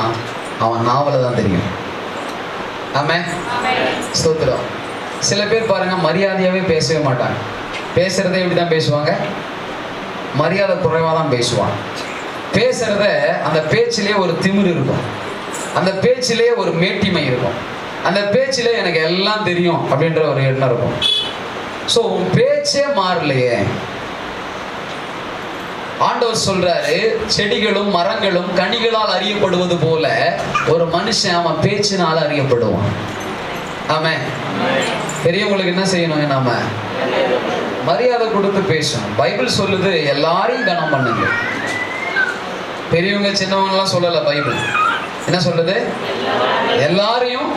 அவன் நாவல தான் தெரியும். ஆமென், ஸ்தோத்திரம். சில பேர் பாருங்க மரியாதையாவே பேசவே மாட்டாங்க. பேசுறதே எப்படிதான் பேசுவாங்க, மரியாதை குறைவா தான் பேசுவாங்க. பேசுறத அந்த பேச்சிலே ஒரு திமிரு இருக்கும், அந்த பேச்சிலே ஒரு மேட்டிமை இருக்கும், அந்த பேச்சிலே எனக்கு எல்லாம் தெரியும் அப்படின்ற ஒரு எண்ணம் இருக்கும். ஸோ உன் பேச்சே மாறலையே. ஆண்டவர் சொல்றாரு, செடிகளும் மரங்களும் கனிகளால் அறியப்படுவது போல ஒரு மனுஷன் அவன் பேச்சினால் அறியப்படுவான். ஆமென். பெரியவங்களுக்கு என்ன செய்யணும், நாம மரியாதை கொடுத்து பேசணும். பைபிள் சொல்லுது எல்லாரையும் கனம் பண்ணுங்க. பெரியவங்க சின்னவங்க எல்லாம் சொல்லல, பைபிள் என்ன சொல்லுது, எல்லாரையும்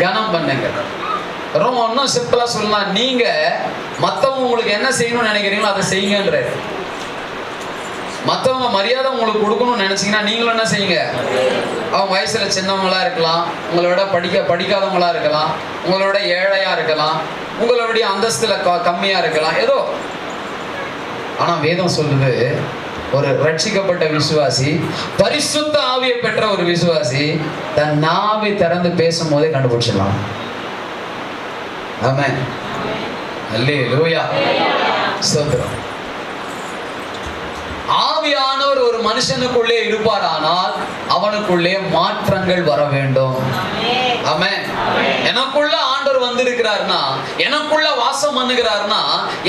கனம் பண்ணுங்க. ரொம்ப இன்னும் சிம்பிளா சொல்லலாம், நீங்க மத்தவங்க உங்களுக்கு என்ன செய்யணும்னு நினைக்கிறீங்களோ அதை செய்யுங்கன்ற. மற்றவங்க மரியாதை உங்களுக்கு கொடுக்கணும்னு நினைச்சீங்கன்னா நீங்களும் என்ன செய்யுங்க. அவங்க வயசுல சின்னவங்களா இருக்கலாம், உங்களை விட படிக்காதவங்களா இருக்கலாம், உங்களோட ஏழையா இருக்கலாம், உங்களுடைய அந்தஸ்துல கம்மியா இருக்கலாம், ஏதோ. ஆனா வேதம் சொல்லுது, ஒரு ரட்சிக்கப்பட்ட விசுவாசி, பரிசுத்த ஆவியை பெற்ற ஒரு விசுவாசி தன் நாவை திறந்து பேசும் போதே கண்டுபிடிச்சிடலாம். ஆமென், அல்லேலூயா, ஸ்தோத்திரம். ஆவியானவர் ஒரு மனுஷனுக்குள்ளே இருப்பாரானால் அவனுக்குள்ளே மாற்றங்கள் வர வேண்டும். ஆமென். எனக்குள்ள ஆண்டவர் வந்திருக்கிறார்னா, எனக்குள்ள வாசம் பண்ணுகிறார்னா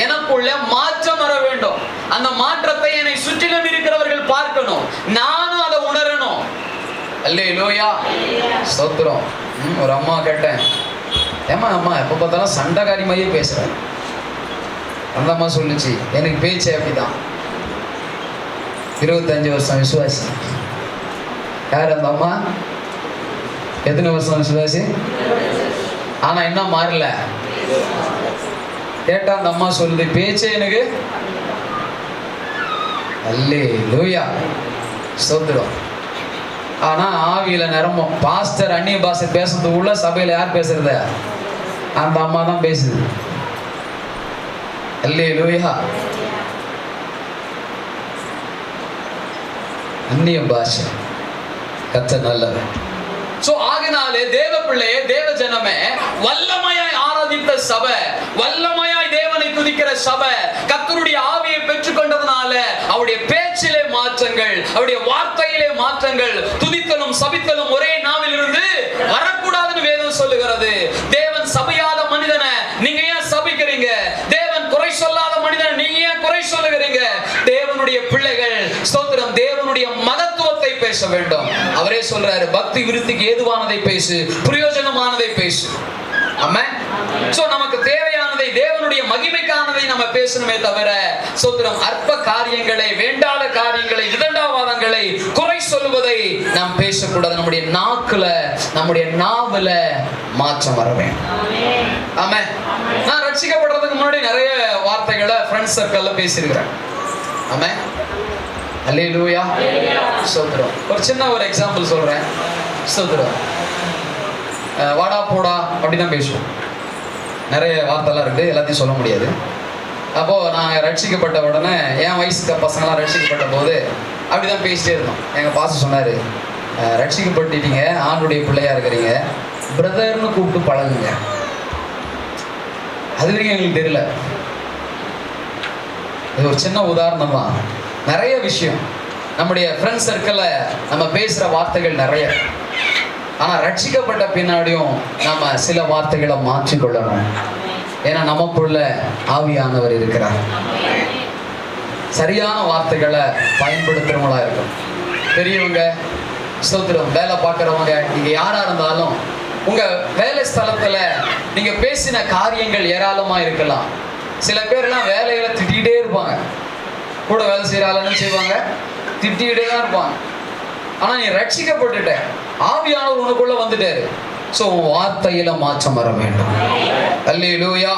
எனக்குள்ள மாற்றம் வர வேண்டும். அந்த மாற்றத்தை என்னை சுற்றிலும் இருக்கிறவர்கள் பார்க்கணும், நானும் அதை உணரணும். அல்லேலூயா, ஸ்தோத்திரம். ஒரு அம்மா கேட்டேன், ஏமா அம்மா எப்ப பார்த்தாலும் சண்டைக்காரி மாதிரியே பேசுறேன். அந்த அம்மா சொல்லுச்சு, எனக்கு பேச்சு அப்படிதான். 25 வருஷம் விசுவாசி. யார் அந்த அம்மா? எத்தனை வருஷம் விசுவாசி? ஆனா என்ன மாறல. கேட்டா அந்த அம்மா சொல்லுது, பேச்சே எனக்கு. அல்லேலூயா, ஸ்தோத்திரம். ஆனா ஆவியில நிரம்பும். பாஸ்டர் அந்நிய பாஷை பேசுறதுக்குள்ள சபையில யார் பேசுறத? அந்த அம்மா தான் பேசுது. அல்லேலூயா, அந்நிய பாஷை. கர்த்தர் நல்லவர். சோ ஆகினாலே தேவ பிள்ளையே, தேவ ஜனமே, வல்லமையாய் ஆராதித்த சபை, வல்லமையாய் தேவனை துதிக்கிற சபை, கர்த்தருடைய ஆவியை பெற்றுக்கொண்டதனால அவருடைய பேச்சிலே மாற்றங்கள், அவருடைய வார்த்தையிலே மாற்றங்கள், துதித்தலும் சபித்தலும் ஒரே நாவில் இருந்து வரக்கூடாதுன்னு வேதம் சொல்லுகிறது. தேவன் சபையாத மனிதனை நீங்க ஏன் சபிக்கிறீங்க? தேவன் குறை சொல்லாத மனிதனை நீங்க ஏன் குறை சொல்லுகிறீங்க? தேவனுடைய பிள்ளைகள், ஸ்தோத்திரம், தேவனுடைய மகத்துவத்தை பேச வேண்டும். அவரே சொல்றாரு, பக்தி விருத்திக்கு ஏதுவானதை பேசு, பிரயோஜனமானதை பேசு. ஆமென். சோ நமக்கு தேவையானதை, தேவனுடைய மகிமைக்கானதை நம்ம பேசணுமே தவிர, ஸ்தோத்திரம், அற்ப காரியங்களை, வேண்டாத காரியங்களை, விதண்டாவாதங்களை, குறை சொல்லுவதை நாம் பேசக்கூடாது. நம்முடைய நாக்குல, நம்முடைய நாவுல மாற்றம் வர வேண்டும். ஆமென். நான் ரட்சிக்கப்படுறதுக்கு முன்னாடி நிறைய வார்த்தைகளை ஃப்ரெண்ட்ஸ் சர்க்கிள்ல பேசியிருக்கிறேன். ஆமென், அல்லேலூயா, ஸ்தோத்திரம். ஒரு சின்ன ஒரு எக்ஸாம்பிள் சொல்றேன். ஸ்தோத்திரம். வாடா போடா அப்படிதான் பேசுவோம். நிறைய வார்த்தைலாம் இருக்குது, எல்லாத்தையும் சொல்ல முடியாது. அப்போது நாங்கள் ரட்சிக்கப்பட்ட உடனே, என் வயசுக்கு பசங்களாம் ரட்சிக்கப்பட்ட போது அப்படிதான் பேசிட்டே இருந்தோம். எங்கள் பாஸ்டர் சொன்னார், ரட்சிக்கப்பட்டுட்டீங்க, ஆண்டுடைய பிள்ளையா இருக்கிறீங்க, பிரதர்னு கூப்பிட்டு பழகுங்க. அது வரைக்கும் எங்களுக்கு தெரியல. இது ஒரு சின்ன உதாரணம் தான். நிறைய விஷயம் நம்முடைய ஃப்ரெண்ட்ஸ் சர்க்கிளில் நம்ம பேசுகிற வார்த்தைகள் நிறைய. ஆனால் ரட்சிக்கப்பட்ட பின்னாடியும் நம்ம சில வார்த்தைகளை மாற்றிக்கொள்ளணும். ஏன்னா நமக்குள்ள ஆவியானவர் இருக்கிறார். சரியான வார்த்தைகளை பயன்படுத்துகிறவங்களா இருக்கும். பெரியவங்க, ஸ்தோத்திரம், வேலை பார்க்குறவங்க, நீங்கள் யாராக இருந்தாலும் உங்கள் வேலை ஸ்தலத்தில் நீங்கள் பேசின காரியங்கள் ஏராளமாக இருக்கலாம். சில பேர்லாம் வேலைகளை திட்டிகிட்டே இருப்பாங்க. கூட வேலை செய்கிற ஆளுன்னு செய்வாங்க, திட்டிகிட்டே தான் இருப்பாங்க. ஆனால் நீ ரட்சிக்கப்பட்டுட்ட, ஆவியானவர் உனக்குள்ள வந்துட்டாரு. சோ வார்த்தையில மாற்றம் வர வேண்டும். அல்லேலூயா,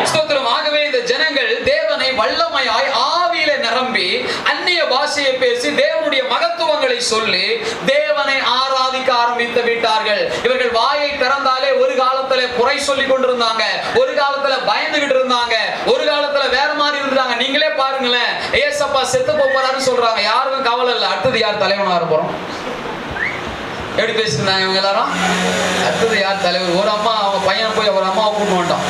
ஸ்தோத்திரம். ஆகவே இந்த ஜனங்கள் தேவனை வல்லமையாய் ஆவியில நிரம்பி அந்நிய பாஷையை பேசி தேவனுடைய மகத்துவங்களை சொல்லி தேவனை ஆராதிக்க ஆரம்பித்து விட்டார்கள். இவர்கள் வாயை திறந்தாலே ஒரு காலத்துல குறை சொல்லி கொண்டிருந்தாங்க, ஒரு காலத்துல பயந்துகிட்டு இருந்தாங்க, ஒரு காலத்துல வேற மாதிரி இருந்தாங்க. நீங்களே பாருங்களேன், ஏசப்பா செத்து போறாருன்னு சொல்றாங்க, யாருக்கும் கவலை இல்லை. அடுத்தது யார் தலைவனா இருப்போம்? எப்படி பேசிருந்தாங்க இவங்க எல்லாரும்? அடுத்தது யார் தலைவர்? ஒரு அம்மா அவங்க பையன் போய் ஒரு அம்மாவை கூட்டு வந்துட்டான்.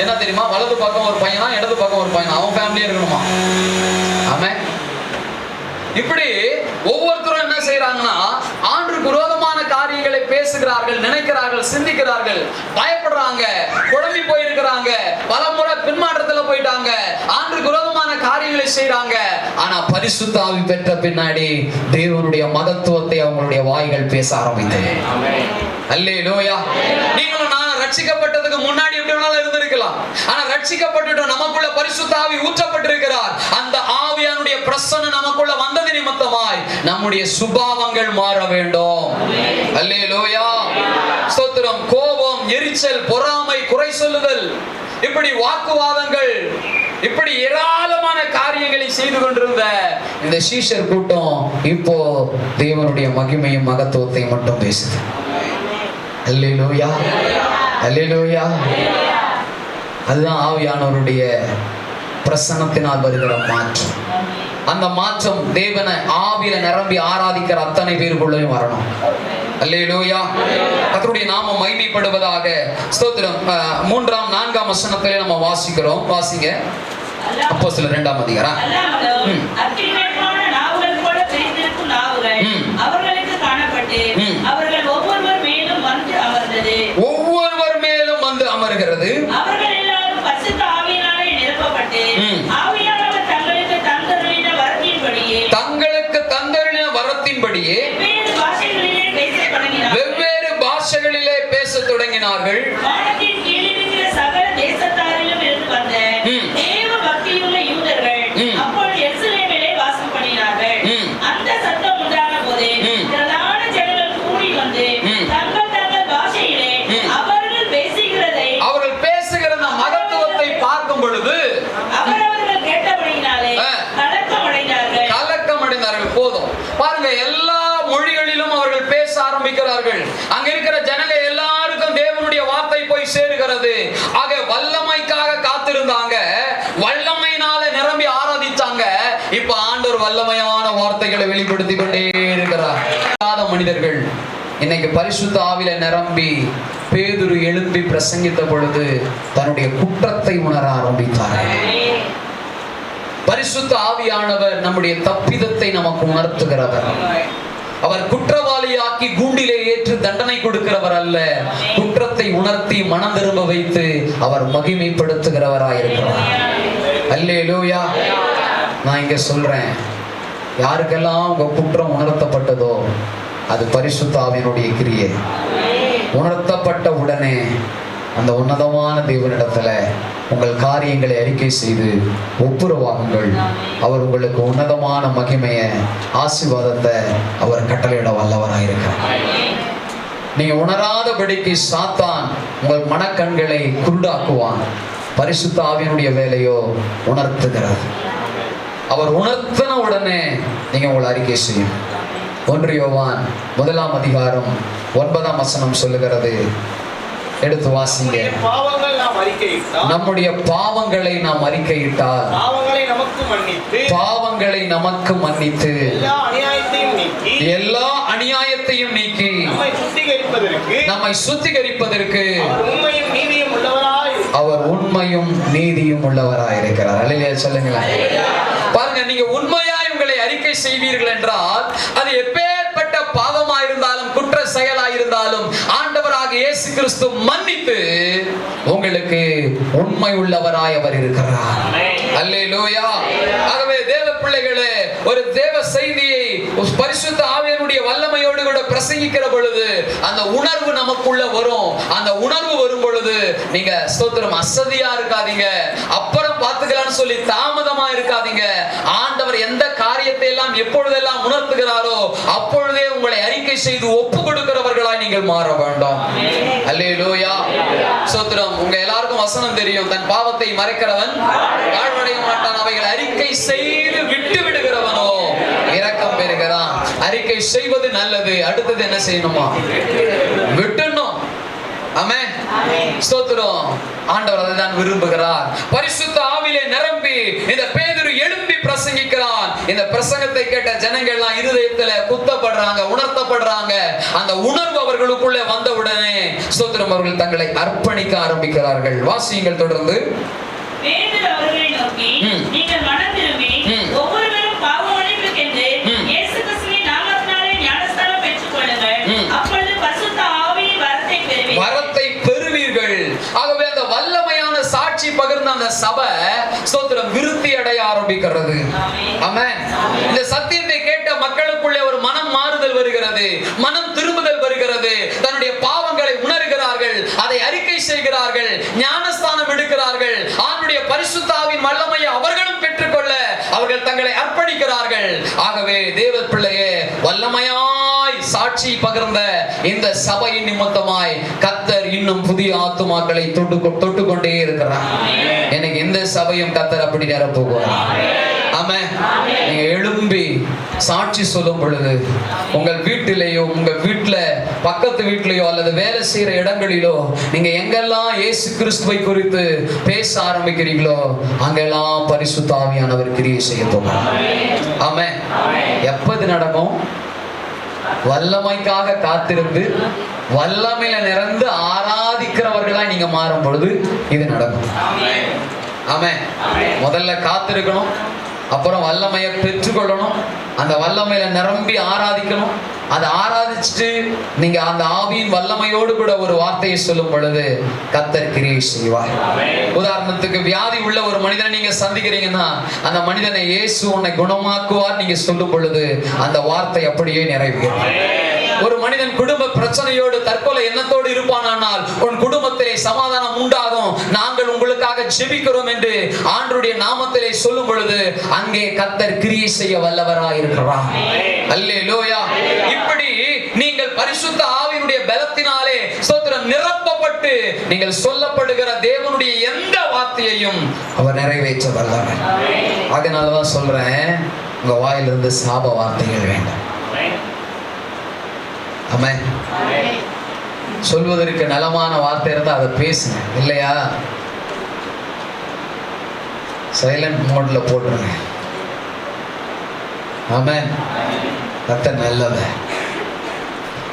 என்ன தெரியுமா? வலது பக்கம் ஒரு பையனா, இடது பக்கம் ஒரு பையனா, அவன் ஃபேமிலியே இருக்கணுமா? ஆமே. இப்படி ஒவ்வொருத்தரும் என்ன செய்யறாங்கன்னா ஆண்டவருக்கு விரோதமான காரியங்களை பேசுகிறார்கள், நினைக்கிறார்கள், சிந்திக்கிறார்கள், பயப்படுறாங்க, குழம்பி போயிருக்கிறாங்க, பலமுறை பின்மாற்றத்துல போயிட்டாங்க, ஆண்டவருக்கு விரோதமான காரியங்களை செய்யறாங்க. ஆனா பரிசுத்த ஆவி பெற்ற பின்னாடி தேவனுடைய மகத்துவத்தை அவங்களுடைய வாய்கள் பேச ஆரம்பித்தது. அல்லேலூயா. நீங்களும் நான் ரட்சிக்கப்பட்டதுக்கு முன்னாடி எப்படி வேணாலும் இருந்திருக்கலாம். ஆனா ரட்சிக்கப்பட்டுட்டோம், நமக்குள்ள பரிசுத்த ஆவி ஊற்றப்பட்டிருக்கிறார். அந்த ஆவியானுடைய பிரசன்னம் நமக்குள்ள வந்தது நிமித்தமாய் நம்முடைய சுபாவங்கள் மாற வேண்டும். அல்லேலூயா, ஸ்தோத்திரம். கோபம், எரிச்சல், பொறாமை, குறை சொல்லுதல், இப்படி வாக்குவாதங்கள், இப்படி ஏராளமான காரியங்களை செய்து கொண்டிருந்த இந்த சீஷர் கூட்டம் இப்போ தேவனுடைய மகிமையும் மகத்துவத்தையும் மட்டும் பேசுது. அல்லேலூயா, அல்லேலூயா. அதுதான் ஆவியானவருடைய பிரசன்னத்தினால் வருகிற மாற்றம். அந்த மாற்றம் தேவனை ஆவியில நிரம்பி ஆராதிக்கிற அத்தனை பேருக்குள்ளேயும் வரணும். அல்லேலூயா, கர்த்தருடைய நாமம் மகிமைப்படுவதாக. ஸ்தோத்திரம். 3ஆம் 4ஆம் வசனத்திலே நம்ம வாசிக்கிறோம். வாசிங்க. அப்போஸ்தலர் 2ஆம் அதிகாரம். அவர்களுக்கு காணப்பட்டு அவர்கள் ஒவ்வொருவர் மேலும் வந்து அமர்ந்தது. ஒவ்வொருவர் மேலும் வந்து அமர்கிறது. அவர்கள் எல்லாரும் பரிசுத்த ஆவியினாலே நிரப்பப்பட்டு ஆவியானவர் தங்களுக்கு தந்தருளின வரத்தின்படியே வெவ்வேறு பாஷைகளிலே பேசத் தொடங்கினார்கள். வானத்தின் கீழ் இருக்கிற சகல தேசத்தாரிலும் இருந்து வந்த தேவ பக்தியுள்ள யூதர்கள் அப்பொழுது எருசலேமிலே வாசம் பண்ணினார்கள். அந்த சத்தம் உண்டான போது திரளான ஜனங்கள் கூடி வந்து தங்கள் தங்கள் பாஷையிலே அவர்கள் பேசுகிற மகத்துவத்தை பார்க்கும் பொழுது அவரவர்கள் கேட்டபடியினாலே கலக்கம் அடைந்தார்கள். போதும் பாருங்க, எல்லா மொழிகளிலும் அவர்கள் பேச ஆரம்பிக்கிறார்கள். அங்க இருக்கிற ஜனங்க எல்லாருக்கும் தேவனுடைய வார்த்தை போய் சேருகிறது. ஆக வல்லமைக்காக காத்திருந்தாங்க, வல்லமையினால நிரம்பி ஆராதிச்சாங்க. இப்ப ஆண்டவர் வல்லமையான வார்த்தைகளை வெளிப்படுத்தி கொண்டே இருக்கிறார். மனிதர்கள் இன்னைக்கு பரிசுத்த ஆவியில நிரம்பி பேதுரு எழும்பி பிரசங்கித்த பொழுது தன்னுடைய குற்றத்தை உணர ஆரம்பித்தார். பரிசுத்த ஆவியானவர் நம்முடைய தப்பிதத்தை நமக்கு உணர்த்துகிறவர். அவர் குற்றவாளியாக்கி கூண்டிலே ஏற்று தண்டனை கொடுக்கிறவர் அல்ல, குற்றத்தை உணர்த்தி மனம் திரும்ப வைத்து அவர் மகிமைப்படுத்துகிறவராயிருக்கிறார். அல்லேலூயா. நான் இங்க சொல்றேன், யாருக்கெல்லாம் உங்க குற்றம் உணர்த்தப்பட்டதோ அது பரிசுத்த ஆவியினுடைய கிரியை. உணர்த்தப்பட்ட உடனே அந்த உன்னதமான தேவனிடத்துல உங்கள் காரியங்களை அறிக்கை செய்து ஒப்புரவாகுங்கள். அவர் உங்களுக்கு உன்னதமான மகிமையை, ஆசீர்வாதத்தை அவர் கட்டளையிட வல்லவராயிருக்கிறார். நீங்க உணராதபடிக்கு சாத்தான் உங்கள் மனக்கண்களை குருடாக்குவான். பரிசுத்த ஆவியினுடைய வேலையோ உணர்த்துகிறது. அவர் உணர்த்தின உடனே நீங்க உங்களை அறிக்கை செய்யும். 1 யோவான் 1ஆம் அதிகாரம் 9ஆம் வசனம் சொல்லுகிறது. எடுத்து வாசிங்க. நம்முடைய பாவங்களை நாம் அறிக்கையிட்டால் பாவங்களை நமக்கு மன்னித்து எல்லா அநியாயத்தையும் நீக்கி நம்மை சுத்திகரிப்பதற்கு அவர் உண்மையும் நீதியும் உள்ளவராயிருக்கிறார். அல்லேலூயா சொல்லுங்களேன். பாருங்க, நீங்க உண்மையாய் உங்களை அறிக்கை செய்வீர்கள் என்றால் அது எப்பேற்பட்ட பாவமாயிருந்தாலும் குற்ற செயலாயிருந்தாலும் ஆண்டவராக இயேசு கிறிஸ்து மன்னித்து உங்களுக்கு உண்மை உள்ளவராய் அவர் இருக்கிறார். அல்லேலூயா. ஆகவே தேவ பிள்ளைகளே, ஒரு தேவ செய்தியை பரிசுத்த ஆவியானுடைய வல்லமையோடு கூட பிரசங்கிக்கிற பொழுது அந்த உணர்வு நமக்குள்ள வரும். அந்த உணர்வு வரும் பொழுது நீங்க ஸ்தோத்திரம் அசதியா இருக்காதீங்க, அப்புறம் பார்த்துக்கலாம்னு சொல்லி தாமதமா இருக்காதீங்க. ஆண்டவர் எந்த காரியத்தை எல்லாம் எப்பொழுதெல்லாம் உணர்த்துகிறாரோ அப்பொழுதே உங்களை அறிக்கை செய்து ஒப்பு கொடுக்கிறவர்களாய் நீங்கள் மாற வேண்டும். ஸ்தோத்திரம். உங்க எல்லாருக்கும் வசனம் தெரியும், தன் பாவத்தை மறைக்கிறவன் வாழ்வடைய மாட்டான், அவைகளை அறிக்கை செய்து விட்டு விடுகிறவனோ இரக்கம் பெறுகிறான். அறிக்கை செய்வது நல்லது, அடுத்தது என்ன செய்யணுமா? விட்டுணும். ஆமென். ஸ்தோத்திரம். ஆண்டவர் அதைதான் விரும்புகிறார். பரிசுத்த ஆவியிலே நிரம்பி இந்த பேதுரு எழும்பி பிரசங்கிக்கிறான். இந்த பிரசங்கத்தை கேட்ட ஜனங்கள் எல்லாம் இருதயத்துல குத்தப்படுறாங்க, உணர்த்தப்படுறாங்க. அந்த உணர்வு அவர்களுக்குள்ளே வந்தவுடனே ஸ்தோத்திரம், அவர்கள் தங்களை அர்ப்பணிக்க ஆரம்பிக்கிறார்கள். வாசியுங்கள் தொடர்ந்து. பேதுரு அவர்களை நோக்கி, நீங்கள் மனம் திரும்பி ஒவ்வொருவரும் பாவ மன்னிப்புக்கென்று இயேசு கிறிஸ்துவின் நாமத்தினாலே ஞானஸ்நானம் பெற்றுக் கொள்ளுங்கள். அப்பொழுது பரிசுத்த ஆவியின் வரத்தை பெறுவீர்கள். ஆகவே அந்த வல்லமையான சாட்சி பகிர்ந்த அந்த சபை ஸ்தோத்திரம் விருத்தி அடைய ஆரம்பிக்கிறது. ஆமென். இந்த சத்தியத்தை கேட்ட மக்களுக்குள்ளே ஒரு மனம் மாறுதல் வருகிறது, மனம் திரும்புதல் வருகிறது. தன்னுடைய பாவங்களை உணர்கிறார்கள், அதை அறிக்கை செய்கிறார்கள், ஞானஸ்தானம் எடுக்கிறார்கள். ஆண்டுடைய பரிசுத்த ஆவியின் வல்லமையை அவர்களும் பெற்றுக்கொள்ள அவர்கள் தங்களை அர்ப்பணிக்கிறார்கள். ஆகவே தேவ பிள்ளையே, வல்லமையாய் சாட்சி பகிர்ந்த இந்த சபையின் நிமித்தமாய் கர்த்தர் இன்னும் புதிய ஆத்துமாக்களை தொட்டு கொண்டே இருக்கிறார். எனக்கு இந்த சபையும் கர்த்தர் அப்படி நிரப்புவார். ஆமென். நீங்க எழும்பி சாட்சி சொல்லும் பொழுது உங்கள் வீட்டிலேயோ, உங்க வீட்டுல பக்கத்து வீட்டிலேயோ அல்லது வேலை செய்யற இடங்களிலோ நீங்க எங்கெல்லாம் இயேசு கிறிஸ்துவை குறித்து பேச ஆரம்பிக்கிறீங்களோ அங்கெல்லாம் பரிசுத்த ஆவியானவர் கிரியை செய்ய போகிறார். ஆமென். எப்பது நடக்கும்? வல்லமைக்காக காத்திருந்து வல்லமையில நிறந்து ஆராதிக்கிறவர்களா நீங்க மாறும் பொழுது இது நடக்கும். ஆமென். முதல்ல காத்திருக்கணும், அப்புறம் வல்லமையை பெற்றுக்கொள்ளணும், அந்த வல்லமையில நிரம்பி ஆராதிக்கணும். அதை ஆராதிச்சுட்டு நீங்க அந்த ஆவியின் வல்லமையோடு கூட ஒரு வார்த்தையை சொல்லும் பொழுது கர்த்தர் கிரியை செய்வார். உதாரணத்துக்கு வியாதி உள்ள ஒரு மனிதனை நீங்க சந்திக்கிறீங்கன்னா அந்த மனிதனை இயேசு உன்னை குணமாக்குவார் நீங்க சொல்லும் பொழுது அந்த வார்த்தை அப்படியே நிறைவேறும். ஒரு மனிதன் குடும்ப பிரச்சனையோடு தற்கொலை எண்ணத்தோடு இருப்பானால் உன் குடும்பத்திலே சமாதானம் உண்டாகும், நாங்கள் உங்களுக்காக ஜெபிக்கிறோம் என்று ஆண்டவருடைய நாமத்திலே சொல்லும் பொழுது அங்கே கர்த்தர் கிரியை செய்ய வல்லவராய் இருக்கிறார். அல்லேலூயா. இப்படி நீங்கள் பரிசுத்த ஆவியினுடைய பலத்தினாலே ஸ்தோத்திரம் நிரப்பப்பட்டு நீங்கள் சொல்லப்படுகிற தேவனுடைய எந்த வார்த்தையையும் அவர் நிறைவேற்ற வல்லவர். அதனாலதான் சொல்றேன், உங்க வாயிலிருந்து சாப வார்த்தைகள் வேண்டாம். ஆமென். சொல்வதற்கு நலமான வார்த்தை இருந்தா அதை பேசுங்க, இல்லையா சைலண்ட் மோட்ல போட்டுருங்க. ஆமென். கர்த்தர் நல்லவர்.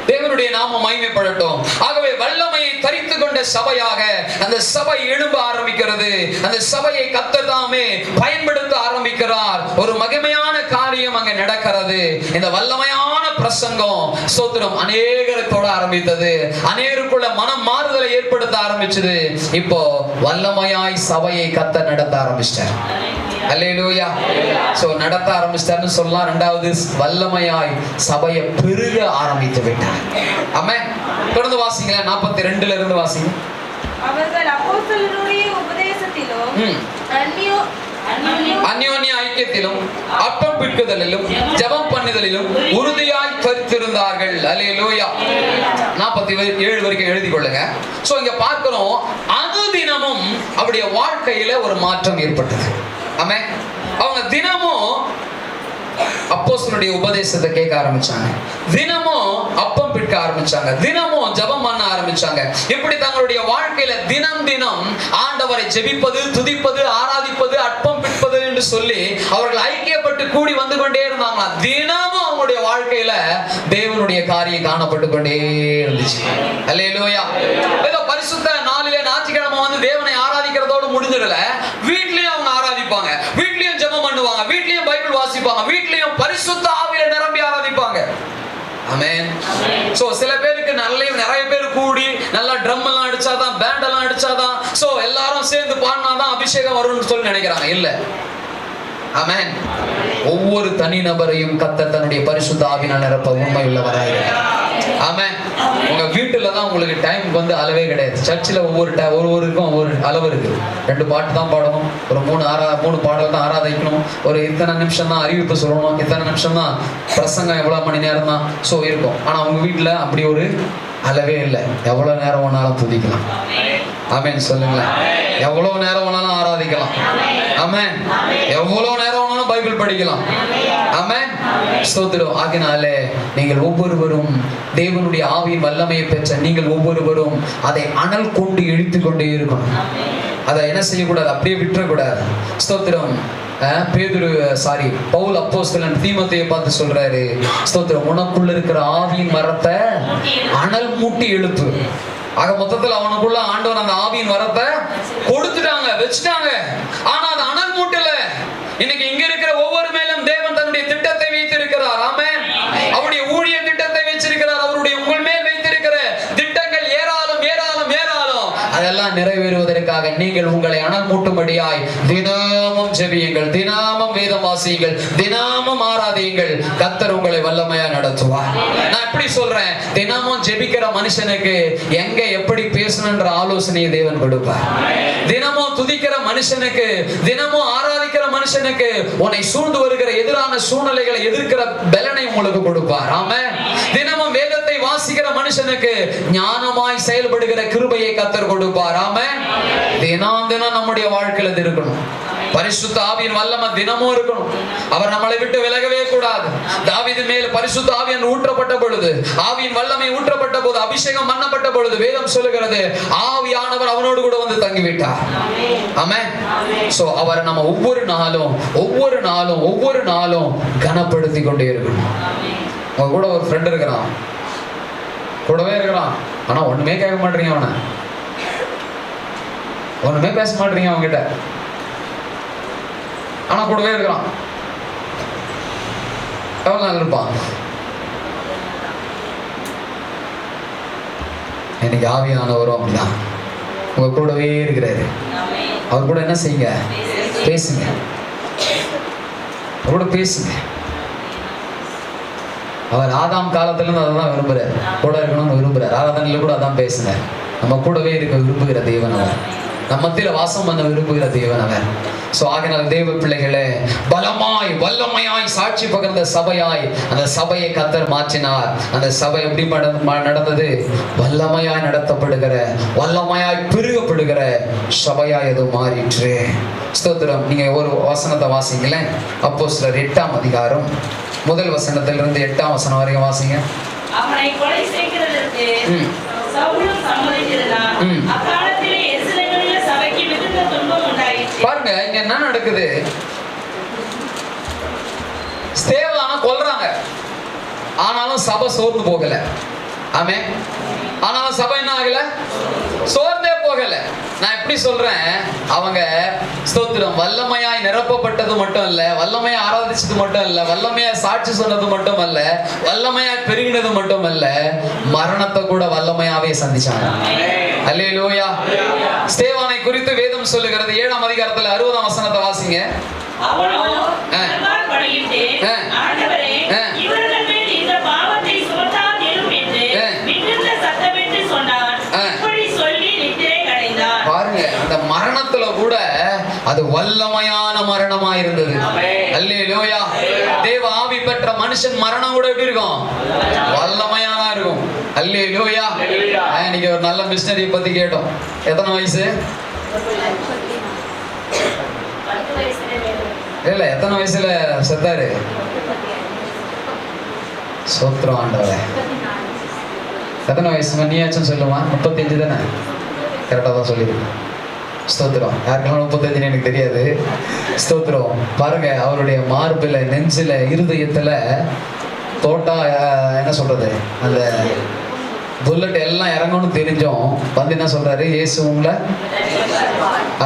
தேவனுடைய நாமம் மகிமைப்படட்டும். ஆகவே வல்லமையை தரித்து கொண்ட சபையாக அந்த சபை எழும்ப ஆரம்பிக்கிறது. அந்த சபையை கர்த்தர் தாமே பயன்படுத்த ஆரம்பிக்கிறார். ஒரு மகிமையான காரியம் அங்க நடக்கிறது. இந்த வல்லமையான பிரசங்கம் ஸ்தோத்திரம் அநேகரை தொட ஆரம்பித்தது, அநேகருக்குள்ள மனம் மாறுதலை ஏற்படுத்த ஆரம்பிச்சது. இப்போ வல்லமையாய் சபையை கர்த்தர் நடத்த ஆரம்பிச்சிட்டார். அல்லேலூயா. சோ நடத்த ஆரம்பிச்சிட்டார்னு சொல்லலாம். இரண்டாவது, வல்லமையாய் சபையை பெருக ஆரம்பித்து விட்டார். ஆமென். தொடர்ந்து வாசிங்களா, 42ல இருந்து வாசிங்க. அவர்கள் அப்போஸ்தலருடைய உபதேசத்திலும் அந்யோன்ய ஐக்கியத்திலும் அப்பம் பிற்குதலிலும் ஜெபம் பண்ணுதலிலும் உறுதியாய் கருத்திருந்தார்கள். அல்லேலூயா. 47 வரைக்கும் எழுதி கொள்ளுங்க. சோ இங்க பார்க்கிறோம், அனுதினமும் அவருடைய வாழ்க்கையில ஒரு மாற்றம் ஏற்பட்டது. ஆமென். அவங்க தினமும் அப்போஸ்தலருடைய உபதேசத்தை கேட்க ஆரம்பிச்சாங்க, தினமும் அப்பம் பிற்க ஆரம்பிச்சாங்க, தினமும் ஜெபம் பண்ண ஆரம்பிச்சாங்க. இப்படி தங்களுடைய வாழ்க்கையில தினம் தினம் ஆண்டவரை ஜெபிப்பது, துதிப்பது, ஆராதிப்பது, அப்பம் பிற்பது என்று சொல்லி அவர்கள் ஐக்கியப்பட்டு கூடி வந்து கொண்டே இருந்தாங்க. தினமும் அவங்களுடைய வாழ்க்கையில தேவனுடைய காரியம் காணப்பட்டு கொண்டே இருந்துச்சு. அல்லேலூயா. ஏதோ பரிசுத்த நாளிலே ஞாயிற்றுக்கிழமை வந்து தேவனை ஆராதிக்கிறதோடு முடிஞ்சிடல, வீட்லயும் அவங்க ஆராதிப்பாங்க, வீட்லயும் ஜெபம் பண்ணுவாங்க, வீட்லயும் பைபிள் வாசிப்பாங்க, வீட்லயும் பரிசுத்த ஆவியில நிரம்பி ஆராதிப்பாங்க. ஆமென். சோ சில பேருக்கு நிறைய பேர் கூடி நல்லா ட்ரம் எல்லாம் அடிச்சாதான், பேண்ட் எல்லாம் அடிச்சாதான், சோ எல்லாரும் சேர்ந்து பாடினாதான் அபிஷேகம் வரும்னு சொல்லி நினைக்கிறாங்க. இல்ல. ஆமென். ஒவ்வொரு தனி நபரையும் கர்த்தர் தன்னுடைய பரிசுத்த ஆவியினால் நிரப்ப உண்மை உள்ளவராய். ஆமென். உங்க வீட்டுல தான் உங்களுக்கு டைம் வந்து அளவே கிடையாது. சர்ச்சில் ஒவ்வொருக்கும் ஒவ்வொரு அளவு இருக்கு. 2 பாட்டு தான் பாடணும், ஒரு 3 பாடல் தான் ஆராதிக்கணும், ஒரு இத்தனை நிமிஷம் தான் அறிவிப்பு சொல்லணும், இத்தனை நிமிஷம் தான் பிரசங்கம், எவ்வளவு மணி நேரம் தான் சோ இருக்கும். ஆனா உங்க வீட்டுல அப்படி ஒரு அளவே இல்லை. எவ்வளவு நேரம் வேணாலும் துதிக்கலாம். ஆமென் சொல்லுங்களேன். எவ்வளவு நேரம் வேணாலும் ஆராதிக்கலாம். ஆமென். எவ்வளவு நேரம் வேணாலும் பைபிள் படிக்கலாம். ஆமென். ஸ்தோத்திரம். ஆகினாலே நீங்கள் ஒவ்வொருவரும் தேவனுடைய ஆவியின் வல்லமையை பெற்ற நீங்கள் ஒவ்வொருவரும் அதை அனல் கொண்டு இழுத்து கொண்டே இருக்கணும். அதை என்ன செய்யக்கூடாது, அப்படியே விட்டுறக்கூடாது. ஸ்தோத்திரம். பவுல் அப்போஸ்தலன் தீமோத்தேயுவை பார்த்து சொல்றாரு, ஸ்தோத்திரம், உனக்குள்ள இருக்கிற ஆவியின் மரத்தை அனல் மூட்டி எழுப்பு. ஆக மொத்தத்தில் அவனுக்குள்ள ஆண்டவன் அந்த ஆவியின் வரத்தை கொடுத்துட்டாங்க, வச்சுட்டாங்க. ஆனா அது அனல் மூட்டல. இன்னைக்கு இங்க இருக்கிற ஒவ்வொரு மேலும் தேவன் தன்னுடைய திட்டத்தை வைத்திருக்கிறார். ஆமென். அவருடைய ஊழிய திட்டத்தை வச்சிருக்கிறார். அவருடைய உங்கள் மேல் வைத்திருக்கிற திட்டங்கள் ஏராளம் ஏராளம் ஏராளம். அதெல்லாம் நிறைவேறுவதற்காக நீங்கள் உங்களை அனல் மூட்டும்படியாய் தினமும் ஜெபியுங்கள், தினமும் வேதம் வாசியுங்கள், தினமும் ஆராதியுங்கள். கர்த்தர் உங்களை வல்லமையா நடத்துவார். நான் எப்படி சொல்றேன், தினமும் ஜெபிக்கிற மனுஷனுக்கு எங்க எப்படி பேசணும்ன்ற ஆலோசனையை தேவன் கொடுப்பார். தினமும் துதிக்கிற மனுஷனுக்கு, தினமும் ஆராதிக்கிற மனுஷனுக்கு உன்னை சூழ்ந்து வருகிற எதிரான சூழ்நிலைகளை எதிர்க்கிற பலனை உங்களுக்கு கொடுப்பார். ஆமென். தினமும் வேதத்தை வாசிக்கிற மனுஷனுக்கு ஞானமாய் செயல்படுகிற கிருபையை கர்த்தர் கொடுப்பார். ஆமென். தினம் தினம் நம்முடைய வாழ்க்கையில இது இருக்கணும். பரிசுத்த ஆவியின் வல்லமை தினமும் இருக்கணும். அவர் நம்மளை விட்டு விலகவே கூடாது. தாவீது மேல் பரிசுத்த ஆவியின் ஊற்றப்பட்ட பொழுது, ஆவியின் வல்லமை ஊற்றப்பட்ட போது, அபிஷேகம் பண்ணப்பட்ட பொழுது வேதம் சொல்லுகிறது, ஆவியானவர் அவனோடு கூட வந்து தங்கிவிட்டார். ஆமென். சோ அவரை நம்ம ஒவ்வொரு நாளும் கனப்படுத்தி கொண்டே இருக்கணும். உங்க கூட ஒரு ஃப்ரெண்ட் இருக்கிறான், கூடவே இருக்கிறான், ஆனா ஒண்ணுமே கேட்க மாட்டீங்க, அவனை ஒண்ணுமே பேச மாட்டீங்க அவன்கிட்ட, ஆனா கூடவே இருக்கிறான். எவ்வளவு நாள் இருப்பான்? இன்னைக்கு ஆவியானவரும் அப்படிதான் உங்க கூடவே இருக்கிறாரு. அவர் கூட என்ன செய்யுங்க, பேசுங்க, அவர் கூட பேசுங்க. அவர் ஆதாம் காலத்துல இருந்து அதான் விரும்புறாரு, கூட இருக்கணும்னு விரும்புறாரு. ஆராதனையில கூட அதான் பேசுறாரு. நம்ம கூடவே இருக்க விரும்புகிற தேவன் அவர், நம்ம மத்தியில வாசம் பண்ண விரும்புகிற தேவன் அவர். சோ ஆகினால் தேவ பிள்ளைகளே, பலமாய் வல்லமையாய் சாட்சி பகிர்ந்த சபையாய் அந்த சபையை கர்த்தர் மாற்றினார். அந்த சபை எப்படி நடந்தது? வல்லமையாய் நடத்தப்படுகிற, வல்லமையாய் பெருகப்படுகிற சபையாய் அது மாறிற்று. ஸ்தோத்திரம். நீங்க ஒரு வசனத்தை வாசிங்களேன். அப்போஸ்தலர் 8ஆம் அதிகாரம் 1 வசனத்திலிருந்து 8ஆம் வசனம் வரைக்கும் வாசிங்க. அவனை கொலை செய்கிறதற்கு சவுலும் சம்மதித்திருந்தான். அக்காலத்திலே எருசலேமிலுள்ள சபைக்கு மிகுந்த துன்பம் உண்டாயிற்று. பாருங்க இங்க என்ன நடக்குது. ஸ்தேவானை கொல்றாங்க, ஆனாலும் சபை சோர்ந்து போகல. ஆமென். ஆனாலும் சபை என்ன ஆகல, சோர்ந்தே போகல. நான் எப்படி சொல்றேன், அவங்க ஸ்தோத்திரம் வல்லமையாய் நிரப்பப்பட்டது மட்டும் இல்ல, வல்லமையா ஆராதிச்சது மட்டும் இல்ல, வல்லமையா சாட்சி சொன்னது மட்டும் அல்ல, வல்லமையா பெருகினது மட்டும் அல்ல, மரணத்தை கூட வல்லமையாவே சந்திச்சாங்க. அல்லேலூயா. ஸ்தேவானை குறித்து வேதம் சொல்லுகிறது 7ஆம் அதிகாரத்துல 60ஆம் வசனத்தை வாசிங்க. ஆண்டவரே, இவர்கள் மேல் இந்த பாவத்தை சுமத்தாதேரும் என்று மிகுந்த சத்தமிட்டு சொன்னார். இப்படி சொல்லி நித்திரை அடைந்தார். பாருங்க, அந்த மரணத்துல கூட அது வல்லமையான மரணமா இருந்தது. அல்லேலூயா. தேவ ஆவி பெற்ற மனுஷன் மரணம் கூட எப்படி இருக்கும்? வல்லமையாதான் இருக்கும். அல்லேலூயா. இன்னைக்கு ஒரு நல்ல மிஷனரி பத்தி கேட்டோம். எத்தனை வயசு? இல்ல, எத்தனை வயசுல செத்தாரு? சோத்திரம் ஆண்டவரே. எத்தனை வயசு நீயாச்சும் சொல்லுமா? 35 தானே? கரெக்டா தான் சொல்லிருக்கு. ஸ்தோத்திரம். யாருக்கெல்லாம் 35 எனக்கு தெரியாது. ஸ்தோத்திரம். பாருங்க, அவருடைய மார்பில, நெஞ்சில, இருதயத்துல தோட்டா என்ன சொல்றது, அந்த புல்லட் எல்லாம் இறங்கணும்னு தெரிஞ்சோம் வந்து என்ன சொல்றாரு, இயேசு உங்களை.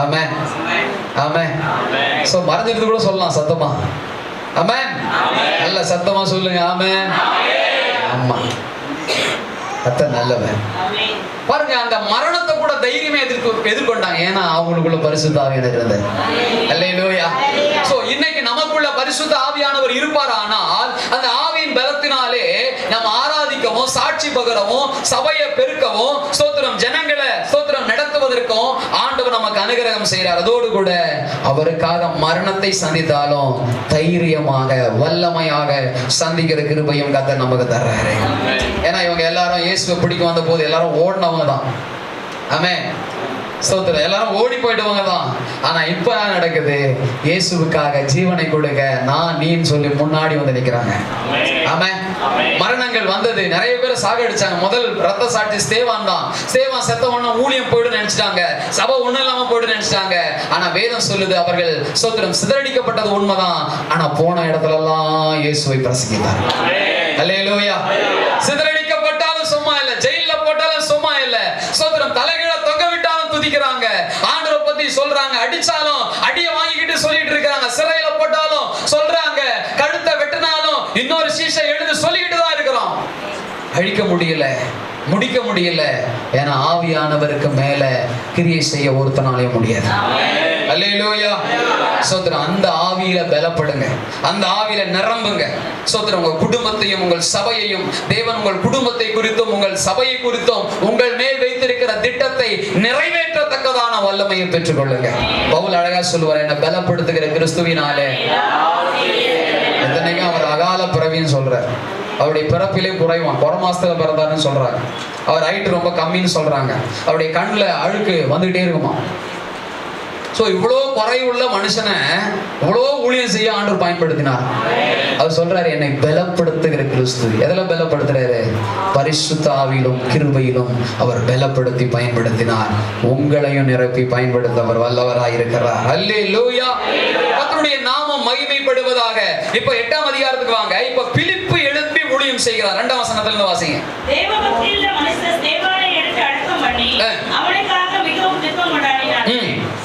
ஆமென். ஆமென். சோ மறைஞ்சிருந்து கூட சொல்லலாம் சத்தமா. ஆமென். நல்ல சத்தமா சொல்லுங்க. ஆமென். ஆமா, கர்த்தர் நல்லவன். பாருங்க, அந்த மரணத்தை கூட தைரியமே எதிர்கொண்டாங்க. ஏன்னா அவங்களுக்குள்ள பரிசுத்த ஆவியானவர் இருந்தார். அல்லேலூயா. சோ இன்னைக்கு நமக்குள்ள பரிசுத்த ஆவியானவர் இருப்பார். ஆனால் அந்த ஆவியின் பலத்தினாலே நம்ம ஆராதிக்கவும், சாட்சி பகரவும், சபையை பெருக்கவும், ஸ்தோத்திரம் ஜனங்களை ஸ்தோத்திரம் நடத்துவதற்கும் ஆண்டவர் நமக்கு அனுகிரகம் செய்கிறார். அதோடு கூட அவருக்காக மரணத்தை சந்தித்தாலும் தைரியமாக, வல்லமையாக சந்திக்கிற கிருபையும் கர்த்தர் நமக்கு தர்றாரு. ஏன்னா இவங்க எல்லாரும் இயேசுவை பிடிக்க வந்த போது எல்லாரும் ஓடினவங்க தான். ஆமென். ஸ்தோத்திரம். எல்லாரும் ஓடி போயிடுவாங்க தான். ஆனா இப்ப என்ன நடக்குது? இயேசுவுக்காக ஜீவனை கொடுக்க நான் நீன்னு சொல்லி முன்னாடி வந்து நிக்கிறாங்க. ஆமென். மரணங்கள் வந்தது, நிறைய பேர் சாகடிச்சாங்க. முதல் ரத்த சாட்சி ஸ்தேவான் தான். ஸ்தேவான் செத்த உடனே ஊழியம் போயிடு நினைச்சிட்டாங்க, சபை ஒண்ணும் இல்லாம போயிடு நினைச்சிட்டாங்க. ஆனா வேதம் சொல்லுது அவர்கள் ஸ்தோத்திரம் சிதறடிக்கப்பட்டது உண்மைதான். ஆனா போன இடத்துல எல்லாம் இயேசுவை பிரசங்கித்தார். அல்லேலூயா. சிதறடிக்கப்பட்டாலும் சும்மா இல்ல, ஜெயில போட்டாலும் சும்மா இல்ல. ஸ்தோத்திரம். தலைகீழ தொங்க விட்டாலும் துதிக்கிறாங்க, ஆண்டவரை பத்தி சொல்றாங்க. அடிச்சாலும் அடிய வாங்கிக்கிட்டு சொல்லிட்டு இருக்காங்க, சிறையில போட்டாலும் சொல்றாங்க, கழுத்தை வெட்டினாலும் இன்னொரு சீஷை எழுந்து சொல்லிக்கிட்டு தான் இருக்கிறோம். அழிக்க முடியல, முடிக்க முடியல. ஏன்னா ஆவியானவருக்கு மேல கிரியை செய்ய ஒருத்தனாலே முடியாது. அல்லேலூயா. சோதரம். அந்த ஆவியில பலப்படுங்க, அந்த ஆவியில நிரம்புங்க. சோதரம். உங்க குடும்பத்தையும் உங்கள் சபையையும் தேவன் உங்கள் குடும்பத்தை குறித்தும் உங்கள் சபையை குறித்தும் உங்கள் மேல் வைத்திருக்கிற திட்டத்தை நிறைவேற்றத்தக்கதான வல்லமையை பெற்றுக் கொள்ளுங்க. பவுல் அழகா சொல்லுவார், என்ன பலப்படுத்துகிற கிறிஸ்துவினாலே. எத்தனைக்கும் அவர் அகால பிறவின்னு சொல்றார். அவருடைய பிறப்பிலே குறைவான், குறை மாசத்துல பிறந்தாருன்னு சொல்றாங்க. அவர் ஹைட் ரொம்ப கம்மின்னு சொல்றாங்க. அவருடைய கண்ணுல அழுக்கு வந்துகிட்டே இருக்குமா. சோ இவ்வளோ குறைவுள்ள மனுஷனை இவ்வளோ ஊழியம் செய்ய ஆண்டவர் பயன்படுத்தினார். அவர் சொல்றாரு, என்னை பலப்படுத்துகிற கிறிஸ்து. எதுல பலப்படுத்துறாரு? பரிசுத்த ஆவியிலும் கிருபையிலும் அவர் பலப்படுத்தி பயன்படுத்தினார். உங்களையும் நிரப்பி பயன்படுத்த அவர் வல்லவராய் இருக்கிறார். அல்லேலூயா. கர்த்தருடைய நாமம் மகிமைப்படுவதாக. இப்ப 8ஆம் அதிகாரத்துக்கு வாங்க. இப்ப பிலிப்பு எழுப்பி ஊழியம் செய்கிறார். 2ஆம் வசனத்துல இருந்து வாசிங்க. தேவபக்தியுள்ள மனுஷர் ஸ்தேவானை எடுத்து அடக்கம் பண்ணி அவனுக்காக மிகவும் துக்கம் கொண்டாடினார்.